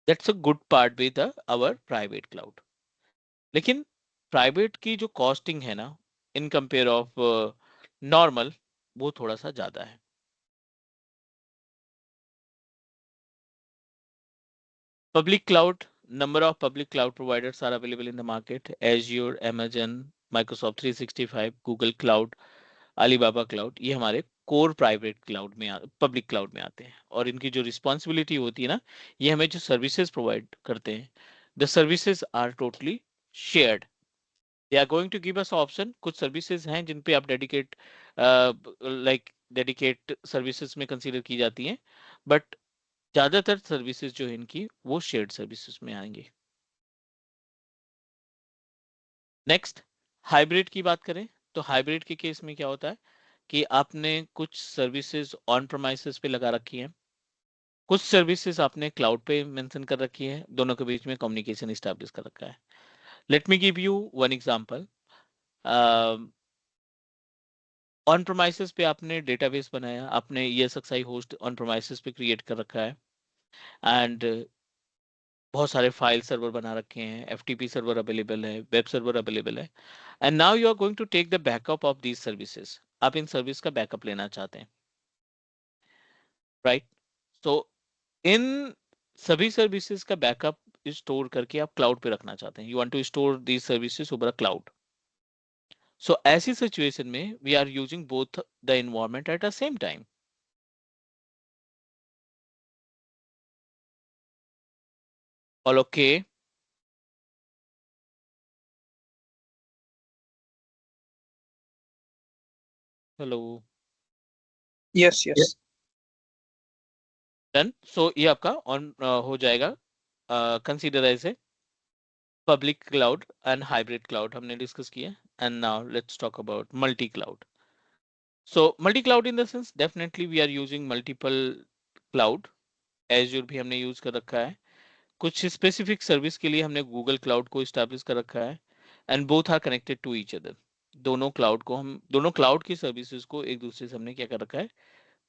That's a good part with our private cloud. लेकिन प्राइवेट की जो कॉस्टिंग है ना, इन कंपेयर ऑफ नॉर्मल, वो थोड़ा सा ज्यादा है. Public cloud, number of public cloud providers are available in the market. Azure, Amazon, Microsoft 365, Google Cloud, Alibaba Cloud, ये हमारे कोर प्राइवेट क्लाउड में, पब्लिक क्लाउड में आते हैं. और इनकी जो रिस्पॉन्सिबिलिटी होती है ना, ये हमें जो सर्विसेज प्रोवाइड करते हैं, the services are totally shared. They are going to give us option. कुछ सर्विसेज हैं जिन पे आप डेडिकेट, लाइक डेडिकेट सर्विसेज में कंसीडर की जाती हैं, बट ज्यादातर सर्विसेज जो है इनकी वो शेयर्ड सर्विसेज में आएंगे. नेक्स्ट, हाइब्रिड की बात करें तो हाइब्रिड के केस में क्या होता है कि आपने कुछ सर्विसेज ऑन प्रोमाइसेस पे लगा रखी हैं, कुछ सर्विसेज आपने क्लाउड पे मेंशन कर रखी है, दोनों के बीच में कम्युनिकेशन इस्टेब्लिश कर रखा है. Let me give you one example. On premises पे आपने डेटाबेस बनाया, आपने ESXi होस्ट ऑन प्रोमाइसेस पे क्रिएट कर रखा है. एंड बहुत सारे फाइल सर्वर बना रखे हैं, एफटीपी सर्वर अवेलेबल है, वेब सर्वर अवेलेबल है, and now you are going to take the backup of these services. आप इन सर्विस का बैकअप लेना चाहते हैं, राइट? सो इन सभी सर्विसेज का बैकअप स्टोर करके आप क्लाउड पे रखना चाहते हैं, you want to store these services over a cloud. So ऐसी सिचुएशन में we are using both the environment at the same time. All okay? Hello? Yes, Yeah. yes. Done. So ये आपका ऑन हो जाएगा, consider as a public cloud and hybrid cloud हमने discuss किया। And now let's talk about multi cloud. So multi cloud in the sense definitely we are using multiple cloud. Azure भी हमने use कर रखा है, कुछ स्पेसिफिक सर्विस के लिए हमने गूगल क्लाउड को इस्टेब्लिश कर रखा है, and both are connected to each other. दोनों क्लाउड की सर्विसेज को एक दूसरे से हमने क्या कर रखा है,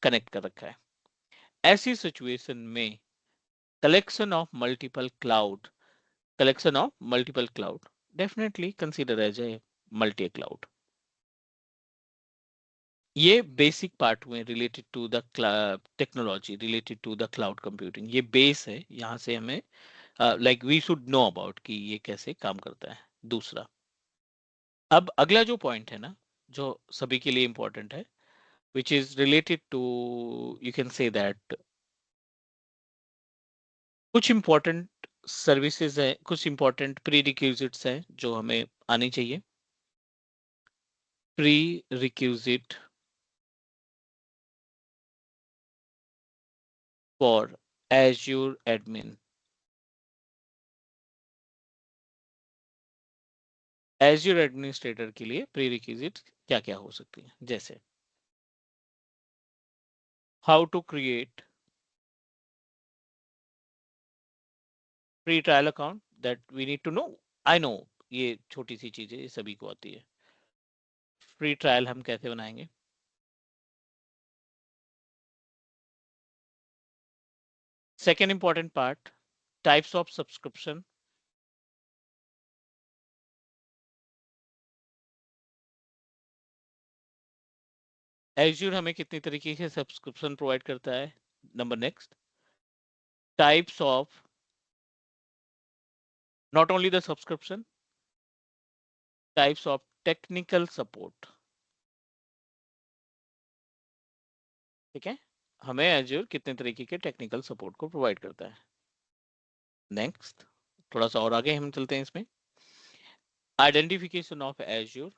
कनेक्ट कर रखा है। ऐसी सिचुएशन में collection of multiple cloud definitely consider as a multi cloud। ये बेसिक पार्ट हुए related to the technology, related to the cloud computing. ये बेस है, यहाँ से हमें like we should know about कि ये कैसे काम करता है। दूसरा, अब अगला जो पॉइंट है ना, जो सभी के लिए इंपॉर्टेंट है, which is related to, you can say that कुछ इंपॉर्टेंट सर्विसेज है, कुछ इंपॉर्टेंट प्री रिक्विजिट्स हैं जो हमें आनी चाहिए। Pre requisite for Azure admin। Azure administrator के लिए प्री रिक्विजिट क्या क्या हो सकती है, जैसे how to create free trial account, that we need to know. I know ये छोटी सी चीज है, ये सभी को आती है। फ्री ट्रायल हम कैसे बनाएंगे? Second important part, types of subscription. Azure हमें कितनी तरीके से सब्सक्रिप्शन प्रोवाइड करता है। Number next, types of not only the subscription, types of technical support। ठीक है, हमें Azure कितने तरीके के टेक्निकल सपोर्ट को प्रोवाइड करता है। नेक्स्ट, थोड़ा सा और आगे हम चलते हैं इसमें। Identification of Azure,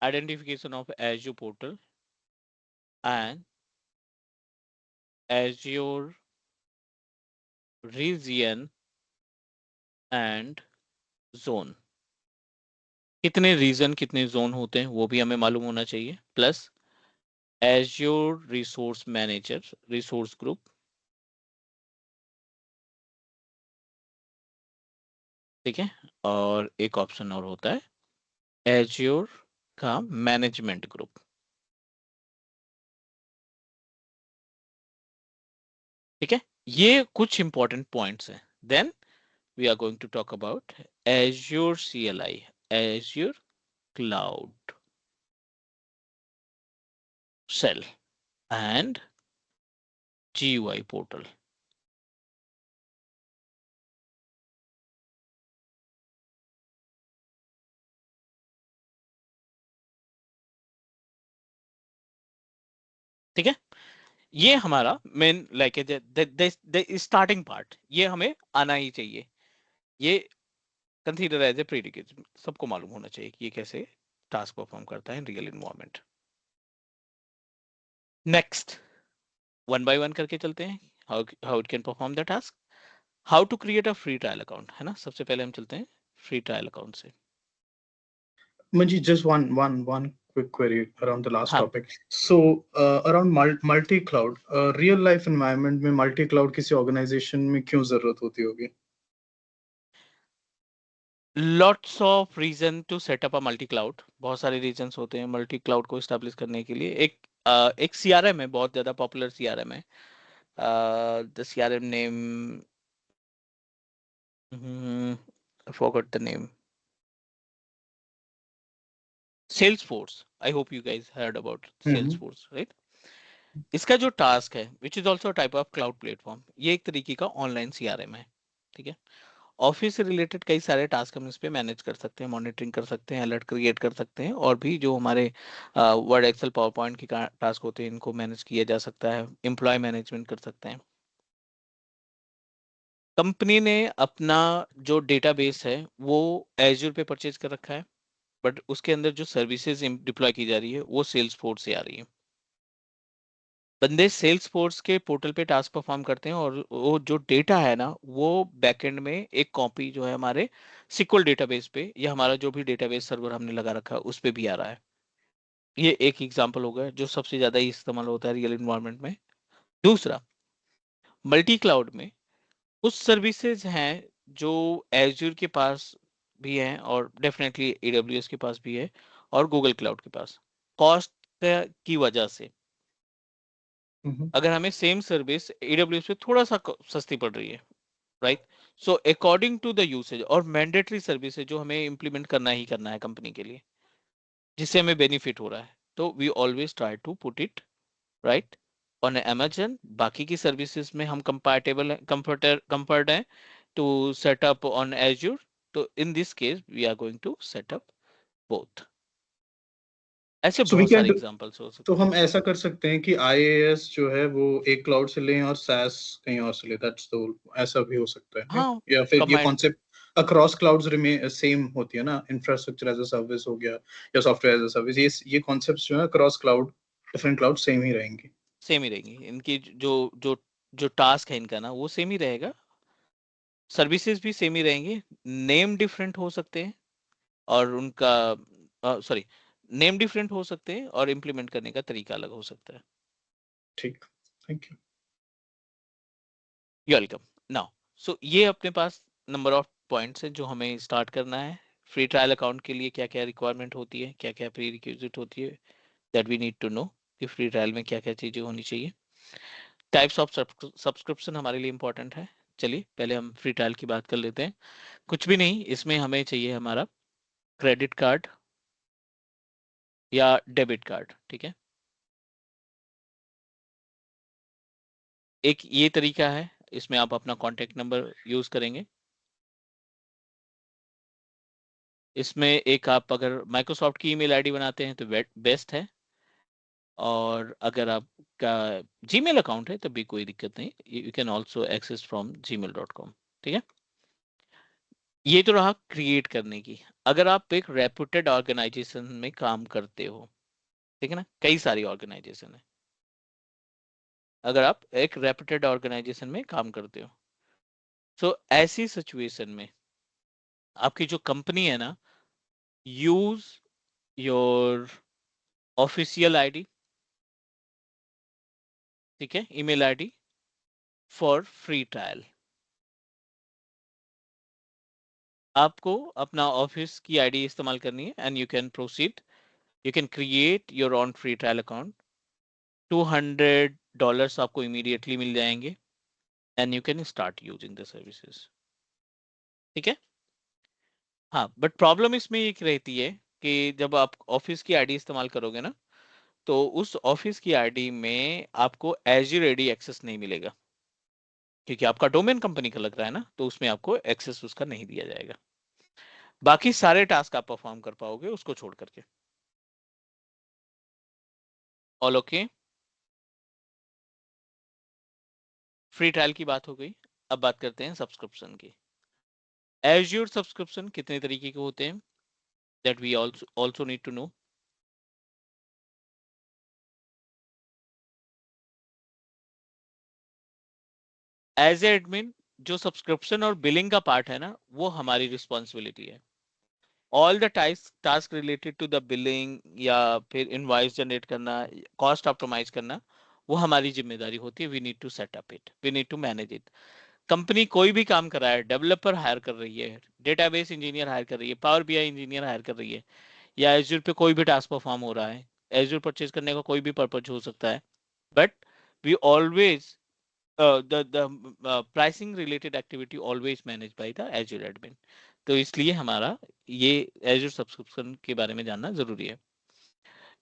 identification of Azure portal and Azure region and zone। कितने रीजन कितने जोन होते हैं वो भी हमें मालूम होना चाहिए। Plus Azure resource manager, resource group. ठीक है, और एक ऑप्शन और होता है Azure का मैनेजमेंट ग्रुप। ठीक है, ये कुछ इंपॉर्टेंट पॉइंट्स हैं। Then we are going to talk about Azure CLI, Azure Cloud Shell and GUI portal। ठीक है, ये हमारा मेन लाइक स्टार्टिंग पार्ट, ये हमें आना ही चाहिए। ये कंसीडर एज ए प्रीडिकेट, सबको मालूम होना चाहिए कि ये कैसे टास्क परफॉर्म करता है in real environment. Next, one by one करके चलते हैं, how it can perform the task. How to create a free trial account, है ना। सबसे पहले हम चलते हैं फ्री ट्रायल अकाउंट से। Manji, just one quick query around the last हाँ, topic. So, around multi-cloud, real life environment में multi-cloud किसी organization में क्यों जरूरत होती होगी? Lots of reason to set up a multi cloud, बहुत सारे रीजंस होते हैं मल्टी क्लाउड को स्टैब्लिश करने के लिए। एक सीआरएम है, बहुत ज्यादा पॉपुलर सीआरएम है, the CRM name, I forgot the name, Salesforce. I hope you guys heard about Mm-hmm. Salesforce, right? इसका जो टास्क है, which is also type of cloud platform, ये एक तरीके का ऑनलाइन सीआरएम है, ठीक है। ऑफिस से रिलेटेड कई सारे टास्क हम इस पे मैनेज कर सकते हैं, मॉनिटरिंग कर सकते हैं, अलर्ट क्रिएट कर सकते हैं, और भी जो हमारे वर्ड, एक्सेल, पावर पॉइंट की टास्क होते हैं इनको मैनेज किया जा सकता है, एम्प्लॉय मैनेजमेंट कर सकते हैं। कंपनी ने अपना जो डेटाबेस है वो एज्योर पे परचेज कर रखा है, बट उसके अंदर जो सर्विसेज डिप्लॉय की जा रही है वो सेल्स फोर्स से आ रही है। बंदे सेल्स फोर्स के पोर्टल पे टास्क परफॉर्म करते हैं, और वो जो डेटा है ना वो बैकएंड में एक कॉपी जो है हमारे सिक्वल डेटाबेस पे, या हमारा जो भी डेटाबेस सर्वर हमने लगा रखा है उस पे भी आ रहा है। ये एक एग्जांपल हो गया जो सबसे ज्यादा इस्तेमाल होता है रियल इन्वायरमेंट में। दूसरा, मल्टी क्लाउड में कुछ सर्विसेज हैं जो एज्यूर के पास भी हैं, और डेफिनेटली एडब्ल्यूएस के पास भी है, और गूगल क्लाउड के पास। कॉस्ट की वजह से Mm-hmm. अगर हमें सेम सर्विस एडब्ल्यूएस पे थोड़ा सा सस्ती पड़ रही है, right, so according to the usage, और मैंडेटरी सर्विस है जो हमें इंप्लीमेंट करना ही करना है कंपनी के लिए, जिससे हमें बेनिफिट हो रहा है, तो we always try to put it right on Amazon। बाकी की सर्विसेज में हम कंपैटिबल है, कंफर्ट है to set up on Azure, तो in this case we are going to set up both. ऐसे So we बहुत can सारे do, एग्जांपल्स हो तो सकते हैं। हम ऐसा कर सकते हैं कि आईएएस जो है वो एक क्लाउड से लें और SaaS कहीं और से लें, दैट्स द, ऐसा भी हो सकता है नहीं? हाँ, या फिर ये command, concept across clouds remain same होती है ना, इंफ्रास्ट्रक्चर एज अ सर्विस हो गया या सॉफ्टवेयर एज अ सर्विस, ये कॉन्सेप्ट्स जो है across cloud, different cloud same ही रहेंगी। सेम ही रहेंगी इनकी, जो जो जो टास्क है इनका ना वो सेम ही रहेगा, सर्विसेज भी सेम ही रहेंगे, नेम डिफरेंट हो सकते हैं, और उनका सॉरी, नेम डिफरेंट हो सकते हैं, और इम्प्लीमेंट करने का तरीका अलग हो सकता है। ठीक, thank you. You welcome. Now, so ये अपने पास नंबर ऑफ पॉइंट्स हैं जो हमें स्टार्ट करना है। फ्री ट्रायल अकाउंट के लिए क्या क्या रिक्वायरमेंट होती है, क्या क्या प्री रिक्विजिट होती है, that we need to know कि फ्री ट्रायल में क्या क्या चीजें होनी चाहिए। टाइप्स ऑफ सब्सक्रिप्शन हमारे लिए इंपॉर्टेंट है। चलिए पहले हम फ्री ट्रायल की बात कर लेते हैं। कुछ भी नहीं, इसमें हमें चाहिए हमारा क्रेडिट कार्ड या डेबिट कार्ड, ठीक है। एक ये तरीका है, इसमें आप अपना कॉन्टेक्ट नंबर यूज करेंगे। इसमें एक आप अगर माइक्रोसॉफ्ट की ईमेल आईडी बनाते हैं तो बेस्ट है, और अगर आपका जीमेल अकाउंट है तो भी कोई दिक्कत नहीं, you can also access from gmail.com, ठीक है। ये तो रहा क्रिएट करने की। अगर आप एक रेपुटेड ऑर्गेनाइजेशन में काम करते हो, ठीक है ना, कई सारी ऑर्गेनाइजेशन है, अगर आप एक रेपुटेड ऑर्गेनाइजेशन में काम करते हो, तो ऐसी सिचुएशन में आपकी जो कंपनी है ना, यूज योर ऑफिशियल आईडी, ठीक है, email ID for free trial. आपको अपना ऑफिस की आईडी इस्तेमाल करनी है, and you can proceed, you can create your own free trial account. $200 आपको इमीडिएटली मिल जाएंगे, and you can start using the services, ठीक है। हाँ, बट प्रॉब्लम इसमें ये रहती है कि जब आप ऑफिस की आईडी इस्तेमाल करोगे ना, तो उस ऑफिस की आईडी में आपको एज्यूर आईडी एक्सेस नहीं मिलेगा, क्योंकि आपका डोमेन कंपनी का लग रहा है ना, तो उसमें आपको एक्सेस उसका नहीं दिया जाएगा। बाकी सारे टास्क आप परफॉर्म कर पाओगे उसको छोड़ करके। All okay. फ्री ट्रायल की बात हो गई, अब बात करते हैं सब्सक्रिप्शन की। एज्योर सब्सक्रिप्शन कितने तरीके के होते हैं, that we also need to know. As admin, जो सब्सक्रिप्शन और बिलिंग का पार्ट है ना, वो हमारी रिस्पॉन्सिबिलिटी है। All the task related to the billing, या फिर इनवॉइस जनरेट करना, कॉस्ट ऑप्टिमाइज करना, वो हमारी जिम्मेदारी होती है। We need to set up it, we need to manage it. Company कोई भी काम कर रहा है, डेवलपर हायर कर रही है, डेटाबेस इंजीनियर हायर कर रही है, पावर बीआई इंजीनियर हायर कर रही है, या एज्यूर पे कोई भी टास्क परफॉर्म हो रहा है, एज्यूर परचेज करने का कोई भी पर्पज हो सकता है, but we always the pricing related activity always managed by the Azure admin. तो इसलिए हमारा ये Azure सब्सक्रिप्शन के बारे में जानना जरूरी है।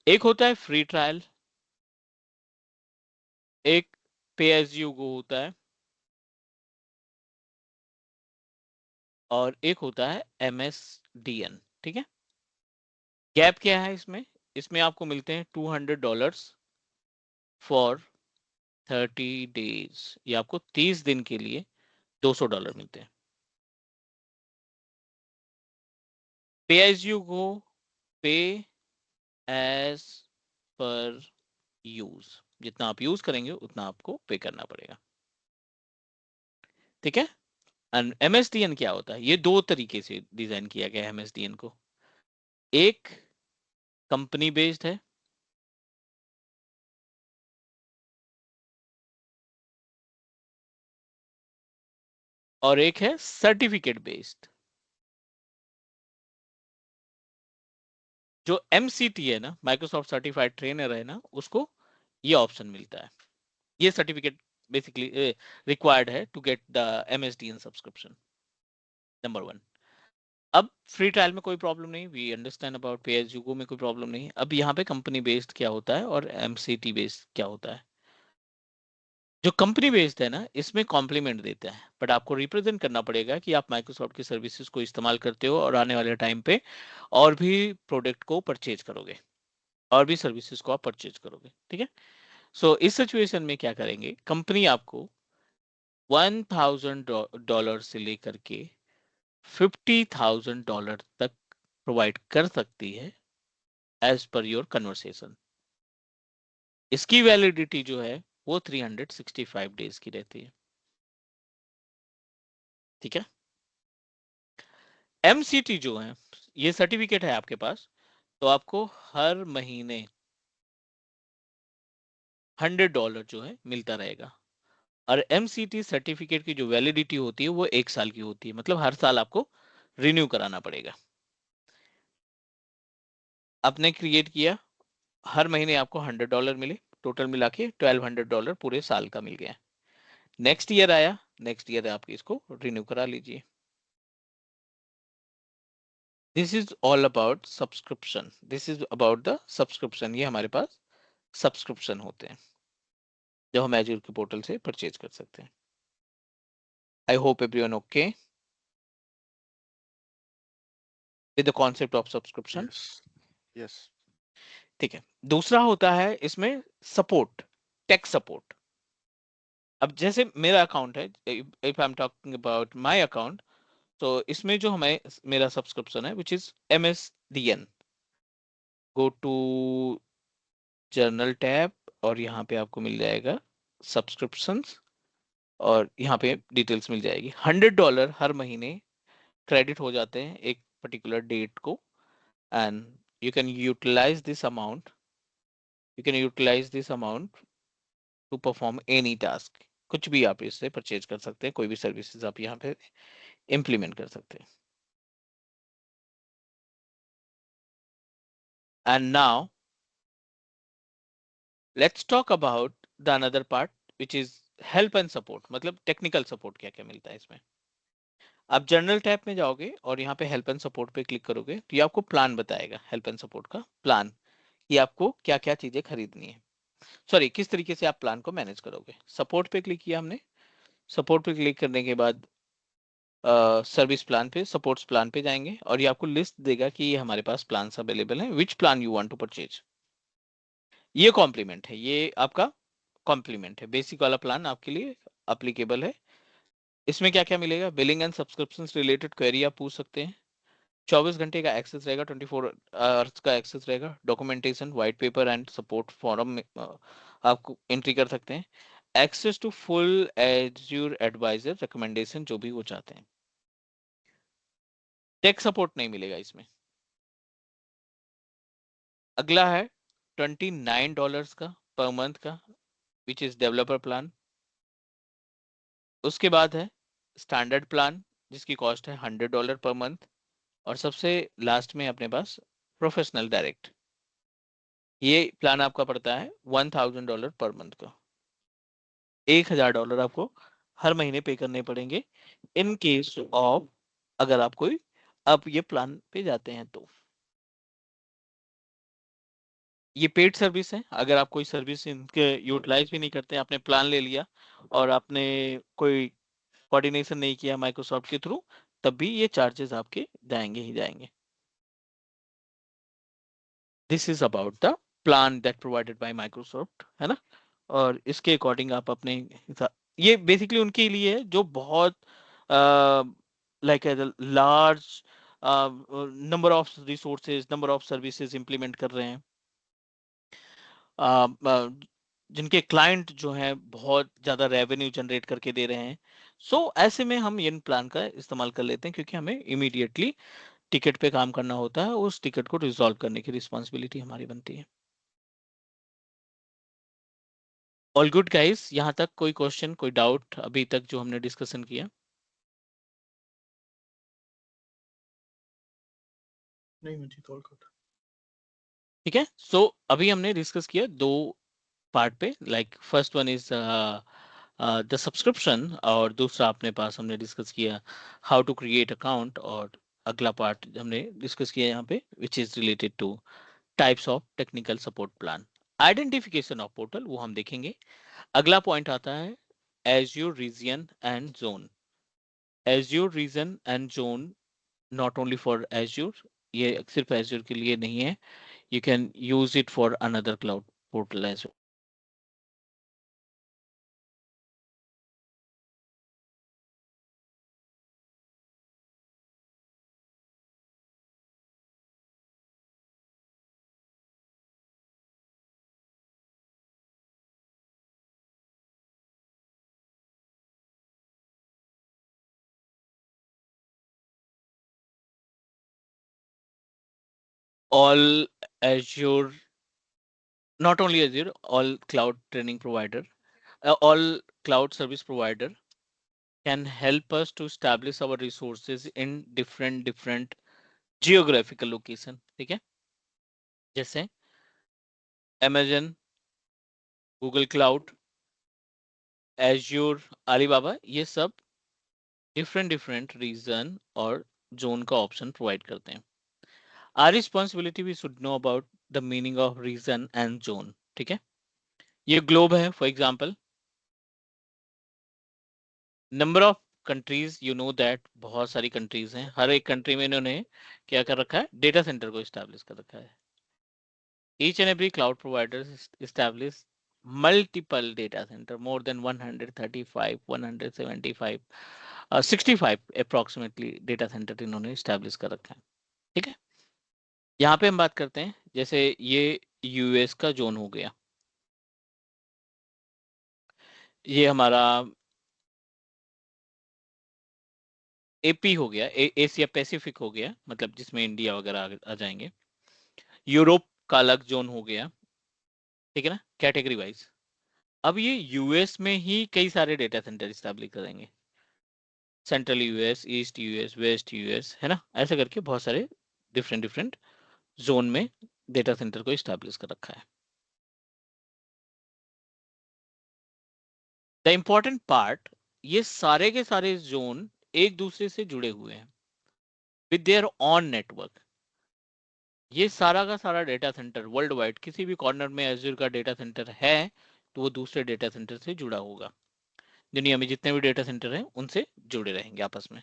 एक होता है फ्री ट्रायल, एक पे एज यू गो होता है, और एक होता है MSDN। ठीक है, गैप क्या है इसमें? इसमें आपको मिलते हैं $200 फॉर 30 डेज, ये आपको 30 दिन के लिए $200 मिलते हैं। पे एज यू गो, पे एज पर यूज, जितना आप यूज करेंगे उतना आपको पे करना पड़ेगा। ठीक है, एंड MSDN क्या होता है? ये दो तरीके से डिजाइन किया गया है MSDN को। एक कंपनी बेस्ड है, और एक है सर्टिफिकेट बेस्ड। जो MCT है ना, माइक्रोसॉफ्ट सर्टिफाइड ट्रेनर है ना, उसको ये ऑप्शन मिलता है। ये सर्टिफिकेट बेसिकली रिक्वायर्ड है to get the MSDN subscription, number 1। अब फ्री ट्रायल में कोई प्रॉब्लम नहीं, we understand about pay as you go में कोई प्रॉब्लम नहीं। अब यहाँ पे कंपनी बेस्ड क्या होता है और MCT बेस्ड क्या होता है? जो कंपनी बेस्ड है ना, इसमें कॉम्प्लीमेंट देता है, बट आपको रिप्रेजेंट करना पड़ेगा कि आप माइक्रोसॉफ्ट की सर्विसेज को इस्तेमाल करते हो और आने वाले टाइम पे और भी प्रोडक्ट को परचेज करोगे, और भी सर्विसेज को आप परचेज करोगे। ठीक है, सो इस सिचुएशन में क्या करेंगे, कंपनी आपको $1,000 से लेकर के $50,000 तक प्रोवाइड कर सकती है एज पर योर कन्वर्सेशन। इसकी वैलिडिटी जो है वो 365 डेज की रहती है। ठीक है, MCT जो है, ये सर्टिफिकेट है आपके पास, तो आपको हर महीने $100 जो है मिलता रहेगा। और MCT सर्टिफिकेट की जो वैलिडिटी होती है वो 1 साल की होती है, मतलब हर साल आपको रिन्यू कराना पड़ेगा। आपने क्रिएट किया, हर महीने आपको $100 मिले, टोटल मिला के $1,200 पूरे साल का मिल गया। नेक्स्ट ईयर आया, नेक्स्ट ईयर आप इसको रिन्यू करा लीजिए। This is all about subscription, this is about the subscription. ये हमारे पास सब्सक्रिप्शन होते हैं जो हम एज्योर के पोर्टल से परचेज कर सकते हैं। आई hope everyone okay with the concept of subscription. Yes. Yes. ठीक है, दूसरा होता है इसमें सपोर्ट, टेक सपोर्ट। अब जैसे मेरा अकाउंट है, if I am talking about my account, तो इसमें जो हमें मेरा सब्सक्रिप्शन है which is MSDN, go to general tab, और यहाँ पे आपको मिल जाएगा सब्सक्रिप्शंस, और यहाँ पे डिटेल्स मिल जाएगी। $100 हर महीने क्रेडिट हो जाते हैं एक पर्टिकुलर डेट को, and you can utilize this amount, you can utilize this amount to perform any task. कुछ भी आप इससे परचेज कर सकते हैं, कोई भी सर्विसेज आप यहाँ पे इम्प्लीमेंट कर सकते हैं। And now let's talk about the another part which is help and support, मतलब टेक्निकल सपोर्ट क्या क्या मिलता है इसमें। आप जनरल टैब में जाओगे और यहाँ पे हेल्प एंड सपोर्ट पे क्लिक करोगे तो ये आपको प्लान बताएगा, हेल्प एंड सपोर्ट का प्लान, कि आपको क्या क्या चीजें खरीदनी है, सॉरी किस तरीके से आप प्लान को मैनेज करोगे। सपोर्ट पे क्लिक किया हमने, सपोर्ट पे क्लिक करने के बाद सर्विस प्लान पे, सपोर्ट्स प्लान पे जाएंगे, और ये आपको लिस्ट देगा कि ये हमारे पास प्लान अवेलेबल है, which plan you want to purchase. ये कॉम्प्लीमेंट है, ये आपका कॉम्प्लीमेंट है, बेसिक वाला प्लान आपके लिए अप्लीकेबल है। इसमें क्या क्या मिलेगा, billing and subscription related query आप पूछ सकते हैं, 24 घंटे का एक्सेस रहेगा, 24 आवर्स का एक्सेस रहेगा, documentation, white paper and support forum आपको एंट्री कर सकते हैं, access to full Azure advisor recommendation जो भी वो चाहते हैं। टेक सपोर्ट नहीं मिलेगा इसमें। अगला है $29 का पर मंथ का, विच इज डेवलपर प्लान। उसके बाद है स्टैंडर्ड प्लान जिसकी कॉस्ट है $100 पर मंथ, और सबसे लास्ट में अपने पास प्रोफेशनल डायरेक्ट, ये प्लान आपका पड़ता है $1000 पर मंथ का। $1000 आपको हर महीने पे करने पड़ेंगे इन केस ऑफ अगर आप कोई आप ये प्लान पे जाते हैं तो। ये पेड सर्विस है, अगर आप कोई सर्विस इनके यूटिलाइज भी नहीं करते, आपने प्लान ले लिया और आपने कोई कोऑर्डिनेशन नहीं किया माइक्रोसॉफ्ट के थ्रू, तब भी ये चार्जेस आपके जाएंगे ही जाएंगे। This is about the plan that provided by Microsoft, है ना। और इसके अकॉर्डिंग आप अपने ये बेसिकली उनके लिए है जो बहुत like large number of resources, number of services implement कर रहे हैं, जिनके क्लाइंट जो है बहुत ज्यादा रेवेन्यू जनरेट करके दे रहे हैं। सो ऐसे में हम इन प्लान का इस्तेमाल कर लेते हैं क्योंकि हमें इमीडिएटली टिकट पे काम करना होता है, उस टिकट को रिजॉल्व करने की रिस्पॉन्सिबिलिटी हमारी बनती है। ऑल गुड गाइस, यहाँ तक कोई क्वेश्चन, कोई डाउट अभी तक जो हमने डिस्कशन किया? नहीं मुझे कॉल कर। ठीक है, सो अभी हमने डिस्कस किया दो पार्ट पे, like first one is the subscription, और दूसरा अपने पास हमने डिस्कस किया हाउ टू क्रिएट अकाउंट, और अगला पार्ट हमने डिस्कस किया यहाँ पे which is related to types of technical support plan. Identification of portal वो हम देखेंगे। अगला पॉइंट आता है Azure region and zone. Azure region and zone not only for Azure, ये सिर्फ एज्योर के लिए नहीं है, you can use it for another cloud portal as well. All Azure, not only Azure, all cloud training provider, all cloud service provider can help us to establish our resources in different geographical location. ठीक है, जैसे Amazon, Google Cloud, Azure, Alibaba, ये सब different reason और zone का option provide करते हैं। Our responsibility we should know about the meaning of region and zone. ठीक है, ये ग्लोब है for example, number of countries, you know that बहुत सारी कंट्रीज हैं, हर एक कंट्री में इन्होंने क्या कर रखा है, डेटा सेंटर को इस्टेब्लिश कर रखा है। Each and every cloud provider establish multiple data centre, more than 135, 175, 65 approximately data centre इन्होंने इस्टेब्लिश कर रखा है। ठीक है, यहाँ पे हम बात करते हैं, जैसे ये यूएस का जोन हो गया, ये हमारा एपी हो गया, एशिया पैसिफिक हो गया, मतलब जिसमें इंडिया वगैरह आ जाएंगे। यूरोप का अलग जोन हो गया, ठीक है ना, कैटेगरी वाइज। अब ये यूएस में ही कई सारे डेटा सेंटर स्टैब्लिश करेंगे, central US, east US, west US, है ना, ऐसे करके बहुत सारे डिफरेंट जोन में डेटा सेंटर को स्टैब्लिश कर रखा है। द इंपॉर्टेंट पार्ट, ये सारे के सारे जोन एक दूसरे से जुड़े हुए हैं विद देयर ऑन नेटवर्क। ये सारा का सारा डेटा सेंटर वर्ल्ड वाइड किसी भी कॉर्नर में एज्योर का डेटा सेंटर है तो वो दूसरे डेटा सेंटर से जुड़ा होगा। दुनिया में जितने भी डेटा सेंटर हैं उनसे जुड़े रहेंगे आपस में।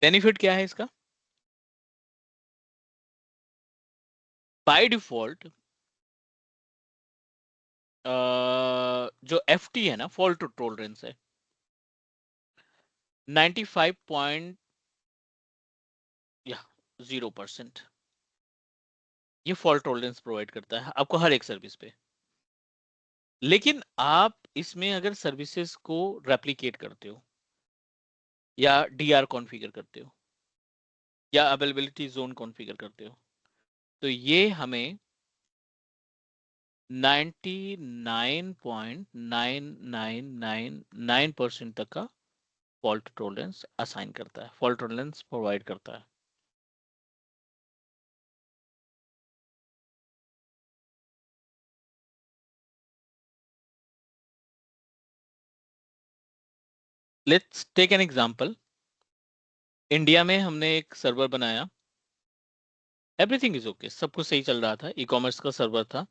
बेनिफिट क्या है इसका? बाय डिफॉल्ट जो एफटी है ना, फॉल्ट टॉलरेंस है 95.0%। ये फॉल्ट टॉलरेंस प्रोवाइड करता है आपको हर एक सर्विस पे। लेकिन आप इसमें अगर सर्विसेज को रेप्लिकेट करते हो या डीआर कॉन्फ़िगर करते हो या अवेलेबिलिटी जोन कॉन्फ़िगर करते हो तो ये हमें 99.9999% तक का फॉल्ट टॉलरेंस असाइन करता है, फॉल्ट टॉलरेंस प्रोवाइड करता है। Let's take an example. India में हमने एक सर्वर बनाया, एवरीथिंग इज ओके, सब कुछ सही चल रहा था, ई कॉमर्स का सर्वर था,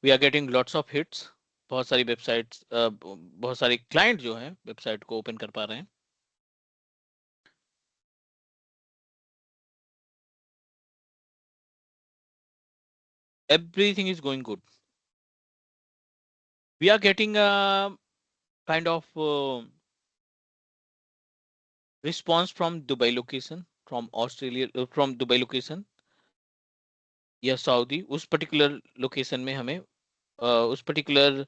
we are getting lots of hits, बहुत सारी वेबसाइट्स, बहुत सारे क्लाइंट जो है वेबसाइट को ओपन कर पा रहे हैं। Everything is going good. We are getting a kind of response from Dubai location, from Australia, from Dubai location या सऊदी। उस पर्टिकुलर लोकेशन में हमें उस पर्टिकुलर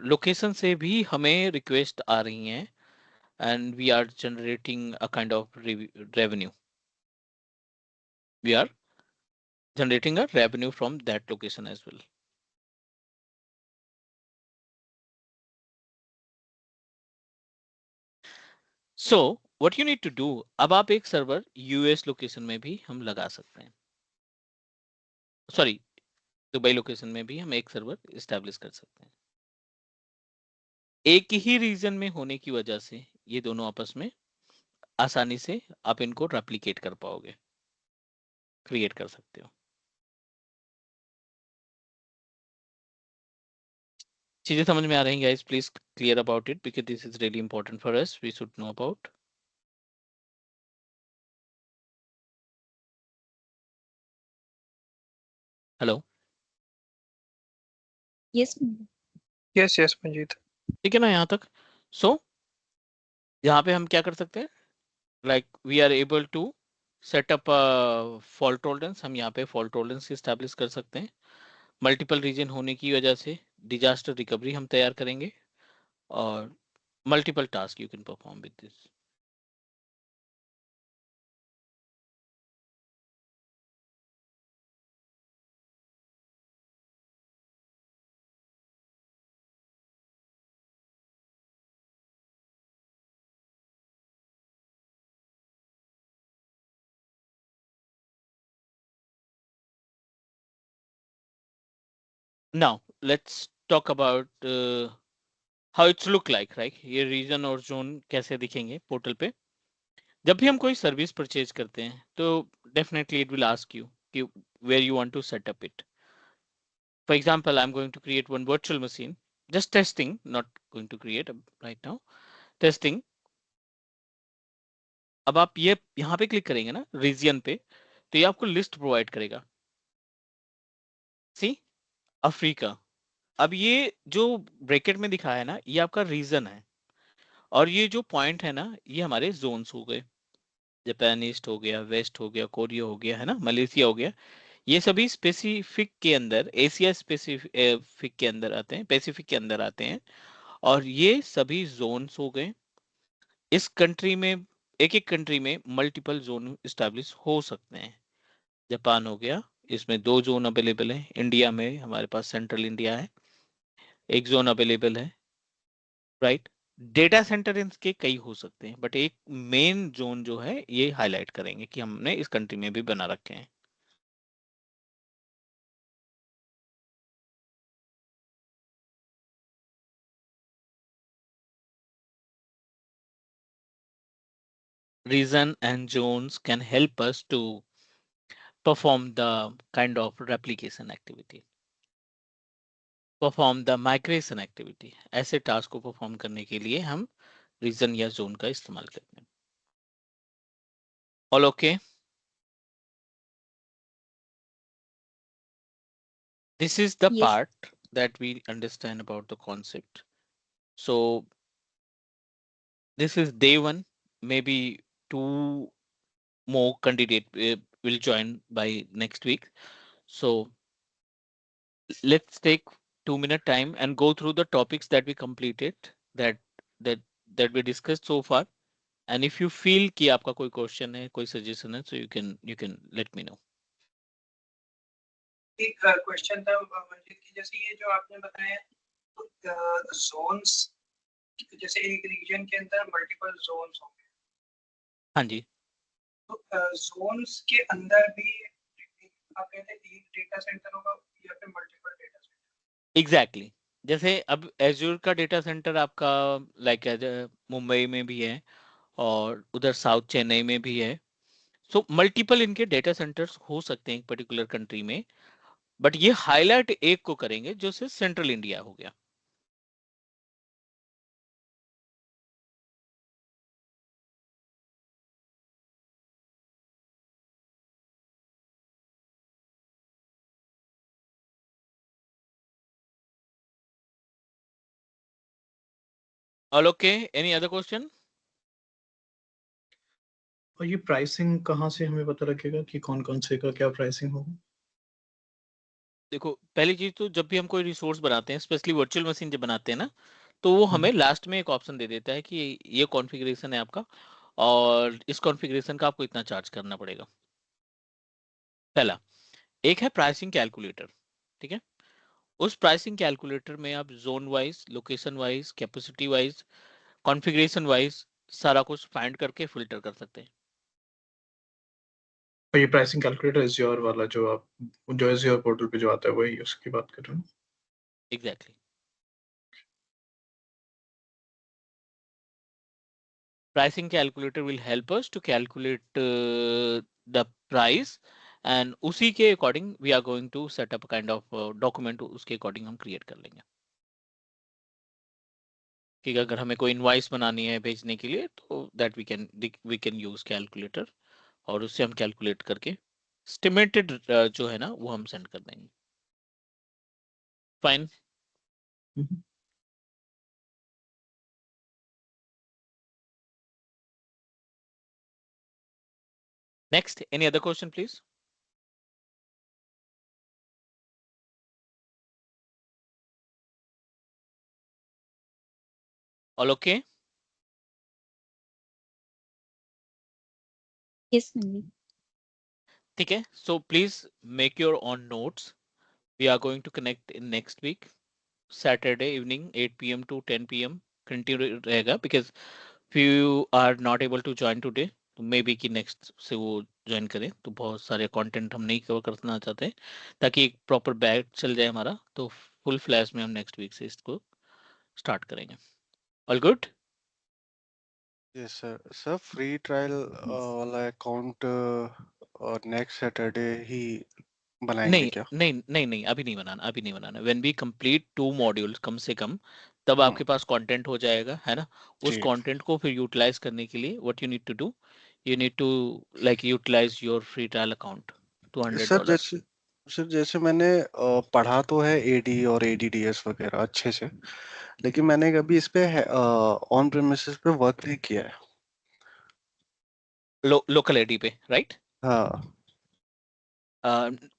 लोकेशन से भी हमें रिक्वेस्ट आ रही हैं, and we are generating a kind of revenue. We are generating a revenue from that location as well. So what you need to do, अब आप एक सर्वर यूएस लोकेशन में भी हम लगा सकते हैं, सॉरी दुबई लोकेशन में भी हम एक सर्वर इस्टेब्लिश कर सकते हैं। एक ही रीजन में होने की वजह से ये दोनों आपस में आसानी से आप इनको रेप्लिकेट कर पाओगे, क्रिएट कर सकते हो। चीजें समझ में आ रही हैं guys? Please clear about it because this is really important for us, we should know about. Hello, Yes. Yes, yes, Manjeet. ठीक है ना यहाँ तक? सो यहाँ पे हम क्या कर सकते हैं, like we are able to set up fault tolerance, हम यहाँ पे फॉल्ट टॉलरेंस इस्टेब्लिश कर सकते हैं। मल्टीपल रीजन होने की वजह से डिजास्टर रिकवरी हम तैयार करेंगे, और multiple tasks you can perform with this. Now let's talk about how it's look like, right? ये रीजन और जोन कैसे दिखेंगे पोर्टल पे। जब भी हम कोई सर्विस परचेज करते हैं तो definitely it will ask you कि where you want to set up it. For example, I'm going to create one virtual machine, just testing, not going to create right now, testing. अब आप ये यहाँ पे click करेंगे ना reason पे, तो ये आपको लिस्ट प्रोवाइड करेगा। सी, अफ्रीका। अब ये जो ब्रैकेट में दिखा है ना, ये आपका रीजन है, और ये जो पॉइंट है ना, ये हमारे जोन्स हो गए। जापान ईस्ट हो गया, वेस्ट हो गया, कोरिया हो गया, है ना, मलेशिया हो गया। ये सभी स्पेसिफिक के अंदर, एशिया स्पेसिफिक के अंदर आते हैं, पैसिफिक के अंदर आते हैं, और ये सभी जोन्स हो गए। इस कंट्री में, एक एक कंट्री में मल्टीपल जोन स्टैब्लिश हो सकते हैं। जापान हो गया, इसमें 2 जोन अवेलेबल है। इंडिया में हमारे पास सेंट्रल इंडिया है, एक जोन अवेलेबल है, राइट। डेटा सेंटर इनके कई हो सकते हैं, बट एक मेन जोन जो है ये हाईलाइट करेंगे कि हमने इस कंट्री में भी बना रखे हैं। Region and zones can help us to perform the kind of replication activity, perform the migration activity। ऐसे टास्क को परफॉर्म करने के लिए हम रीजन या जोन का इस्तेमाल करते हैं। All okay? This is the Yes. part that we understand about the concept. So this is day 1, maybe 2 more candidate will join by next week. So let's take 2-minute time and go through the topics that we completed, that that that we discussed so far. And if you feel कि आपका कोई question है, कोई suggestion है, so you can let me know. एक question था मंजित की, जैसे ये जो आपने बताया जोन्स, जैसे एक रीजन के अंदर मल्टीपल जोन्स होंगे, हाँ जी, तो जोन्स के अंदर भी आप कहते हैं एक डेटा सेंटर होगा या फिर मल्टीपल डेटा सेंटर? एग्जैक्टली जैसे अब एज्योर का डेटा सेंटर आपका लाइक मुंबई में भी है और उधर साउथ चेन्नई में भी है। सो मल्टीपल इनके डेटा सेंटर्स हो सकते हैं एक पर्टिकुलर कंट्री में, बट ये हाईलाइट एक को करेंगे जो से सेंट्रल इंडिया हो गया। All okay, any other question? और ये प्राइसिंग कहाँ से हमें पता लगेगा कि कौन कौन से का क्या प्राइसिंग होगा? देखो पहली चीज तो जब भी हम कोई रिसोर्स बनाते हैं, स्पेशली वर्चुअल मशीन जब बनाते हैं ना, तो वो हमें लास्ट में एक ऑप्शन दे देता है कि ये कॉन्फ़िगरेशन है आपका और इस कॉन्फ़िगरेशन का आपको इतना चार्ज करना पड़ेगा। पहला एक है प्राइसिंग कैलकुलेटर, ठीक है। उस प्राइसिंग कैलकुलेटर में आप zone wise, location wise, capacity wise, configuration wise सारा कुछ फाइंड करके फिल्टर कर सकते हैं। और ये प्राइसिंग कैलकुलेटर एज्योर वाला जो आप जो एज्योर पोर्टल पे जो आता है वही उसकी बात कर रहे हो? Exactly. Pricing calculator will help us to calculate the price, and उसी के according we are going to set up kind of document, उसके अकॉर्डिंग हम क्रिएट कर लेंगे कि अगर हमें कोई इनवॉइस बनानी है भेजने के लिए तो that we can use calculator, और उससे हम कैलकुलेट करके एस्टिमेटेड जो है ना वो हम सेंड कर देंगे। Fine. Next, any other question please? All okay? Yes, Manvi. ठीक है, so please make your own notes. We are going to connect in next week Saturday evening 8 p.m. to 10 p.m. Continue रहेगा, because few are not able to join today, तो may be कि next से वो join करें। तो बहुत सारे content हम नहीं कवर करना चाहते हैं, ताकि एक प्रॉपर बैच चल जाए हमारा, तो फुल फ्लैश में हम नेक्स्ट वीक से इसको स्टार्ट करेंगे। All good? Yes sir. Sir free trial वाला अकाउंट और नेक्स्ट सैटरडे ही बनाएंगे नहीं क्या? नहीं नहीं नहीं, अभी नहीं बनाना, अभी नहीं बनाना। व्हेन वी कंप्लीट 2 मॉड्यूल्स कम से कम, तब आपके पास कंटेंट हो जाएगा, है ना। उस जी कंटेंट को फिर यूटिलाइज करने के लिए what you need to do, you need to like utilize your free trial account sir. $200। जैसे मैंने पढ़ा तो है एडी और एडीडीएस वगैरह अच्छे से, लेकिन मैंने कभी इस पे ऑन प्रेमिसेस पे वर्क नहीं किया है। लोकल एडी पे, राइट? हाँ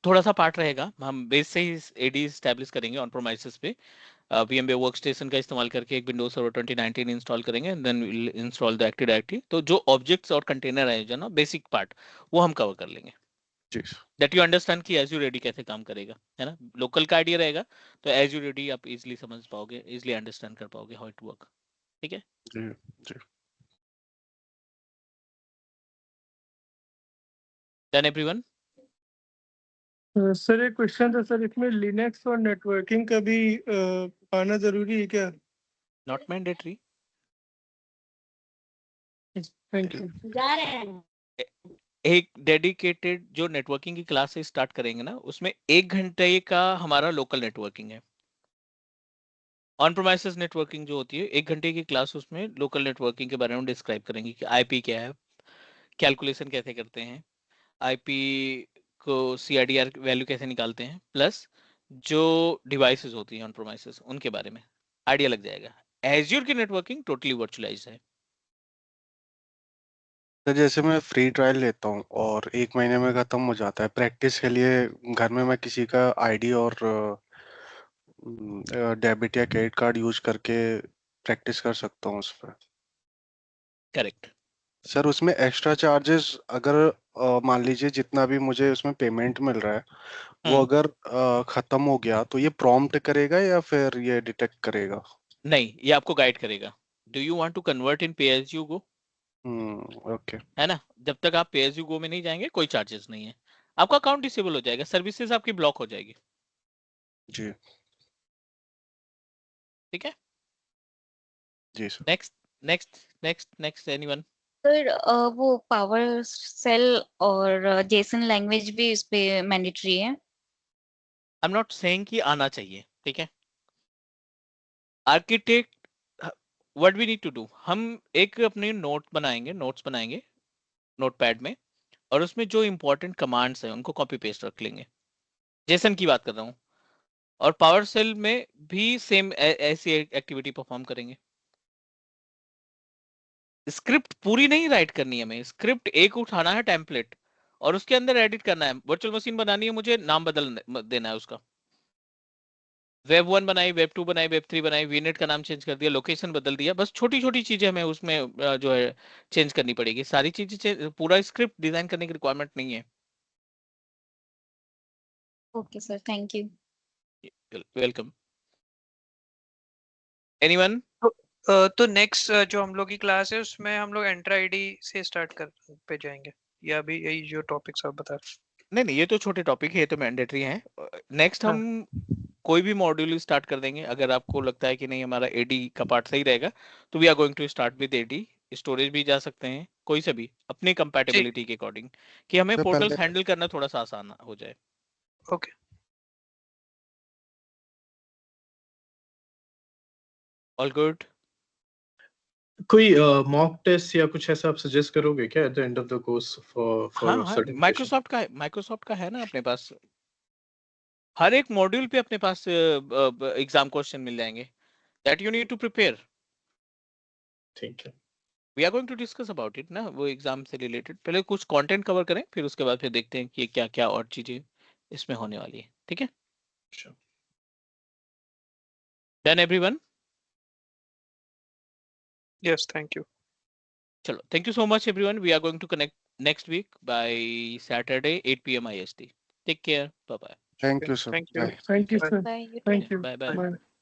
थोड़ा सा पार्ट रहेगा, हम बेस से ही एडी स्टैब्लिश करेंगे ऑन प्रोमाइसेस पे। VMware वर्कस्टेशन का इस्तेमाल करके एक विंडोज सर्वर 2019 इंस्टॉल करेंगे, then will install the active directory. तो जो ऑब्जेक्ट्स और कंटेनर है जो ना बेसिक पार्ट, वो हम कवर कर लेंगे, जी दैट यू अंडरस्टैंड कि एज यू रेडी कैसे काम करेगा, है ना। लोकल का आइडिया रहेगा, तो एज यू रेडी आप इजिली समझ पाओगे, इजिली अंडरस्टैंड कर पाओगे हाउ इट वर्क। ठीक है, जी जी। Done everyone? सर एक क्वेश्चन था सर, इसमें लिनक्स और नेटवर्किंग का भी आना जरूरी है क्या? Not mandatory. Thank you. जा रहे हैं। एक डेडिकेटेड जो नेटवर्किंग की क्लास से स्टार्ट करेंगे ना, उसमें 1 घंटे का हमारा लोकल नेटवर्किंग है। ऑन प्रोमाइसेस नेटवर्किंग जो होती है 1 घंटे की क्लास, उसमें लोकल नेटवर्किंग के बारे में डिस्क्राइब करेंगे कि आईपी क्या है, कैलकुलेशन कैसे करते हैं, आईपी को सीआईडीआर वैल्यू कैसे निकालते हैं, प्लस जो डिवाइसेस होती हैं ऑन प्रोमाइसेस उनके बारे में आइडिया लग जाएगा। एज्योर की नेटवर्किंग टोटली वर्चुअलाइज्ड है। सर जैसे मैं फ्री ट्रायल लेता हूँ और 1 महीने में खत्म हो जाता है, प्रैक्टिस के लिए घर में मैं किसी का आईडी और डेबिट या क्रेडिट कार्ड यूज करके प्रैक्टिस कर सकता हूँ उस पर। करेक्ट। सर उसमें एक्स्ट्रा चार्जेस अगर मान लीजिए जितना भी मुझे उसमें पेमेंट मिल रहा है वो हम्म, अगर खत्म हो गया तो ये प्रॉम्प्ट करेगा या फिर ये डिटेक्ट करेगा? नहीं, ये आपको गाइड करेगा। Do you want to convert in pay as you go, okay. है ना? जब तक आप पे एज यू गो में नहीं जाएंगे कोई चार्जेस नहीं है, आपका अकाउंट डिसेबल हो जाएगा, सर्विसेज आपकी ब्लॉक हो जाएगी। जी ठीक है, जी sir. Next next next next anyone? Sir वो पावर सेल और जेसन लैंग्वेज भी इस पे मैंडेटरी है? आई एम नॉट सेइंग कि आना चाहिए, ठीक है। Architect, what we need to do, हम एक अपने नोट्स बनाएंगे नोटपैड में, और उसमें जो इंपॉर्टेंट कमांड्स हैं उनको कॉपी पेस्ट रख लेंगे। जेसन की बात कर रहा हूँ, और पावर सेल में भी सेम ऐसी एक्टिविटी परफॉर्म करेंगे। स्क्रिप्ट पूरी नहीं राइट करनी है हमें, स्क्रिप्ट एक उठाना है टेम्पलेट, और उसके अंदर एडिट करना है। वर्चुअल मशीन बनानी है मुझे, नाम बदल देना है उसका, वेब 1 बनाई, वेब 2 बनाई, वेब 3 बनाई, वीनेट का नाम चेंज कर दिया, लोकेशन बदल दिया, बस छोटी छोटी चीजें हमें उसमें जो है चेंज करनी पड़ेगी। सारी चीजें, पूरा स्क्रिप्ट डिजाइन करने की रिक्वायरमेंट नहीं है। Okay sir, thank you. Welcome. Anyone? तो नेक्स्ट जो हम लोग की क्लास है उसमें हम लोग एंटर आईडी से स्टार्ट कर पे जाएंगे, या अभी यही जो टॉपिक्स आप बता रहे नहीं नहीं, ये तो छोटे टॉपिक है, ये तो मैंडेटरी है। नेक्स्ट हाँ। हम कोई भी मॉड्यूल स्टार्ट कर देंगे, अगर आपको लगता है कि नहीं हमारा एडी का पार्ट सही रहेगा, तो we are going to start with AD. Storage भी जा सकते हैं, कोई से भी अपनी ठीक, कंपैटिबिलिटी के अकॉर्डिंग, कि हमें सर पोर्टल्स पहले हैंडल करना थोड़ा सा आसान हो जाए। ओके। All good? कोई मॉक टेस्ट या कुछ ऐसा आप सजेस्ट करोगे क्या at the end of the course हाँ फॉर हाँ, सर्टिफिकेशन? माइक्रोसॉफ्ट का है ना अपने पास, हर एक मॉड्यूल पे अपने पास एग्जाम क्वेश्चन मिल जाएंगे, that you need to prepare. ठीक है। We are going to discuss about it ना, वो एग्जाम से रिलेटेड। पहले कुछ कंटेंट कवर करें, फिर उसके बाद फिर देखते हैं कि क्या क्या और चीजें इसमें होने वाली है। ठीक है, Sure. Done everyone? Yes, thank you. चलो, thank you so much everyone, we are going to connect next week by Saturday 8 p.m. IST. Take care, bye bye. Thank you sir, thank you. Bye. Thank you Bye. Sir, bye, you thank you, Bye bye. Bye.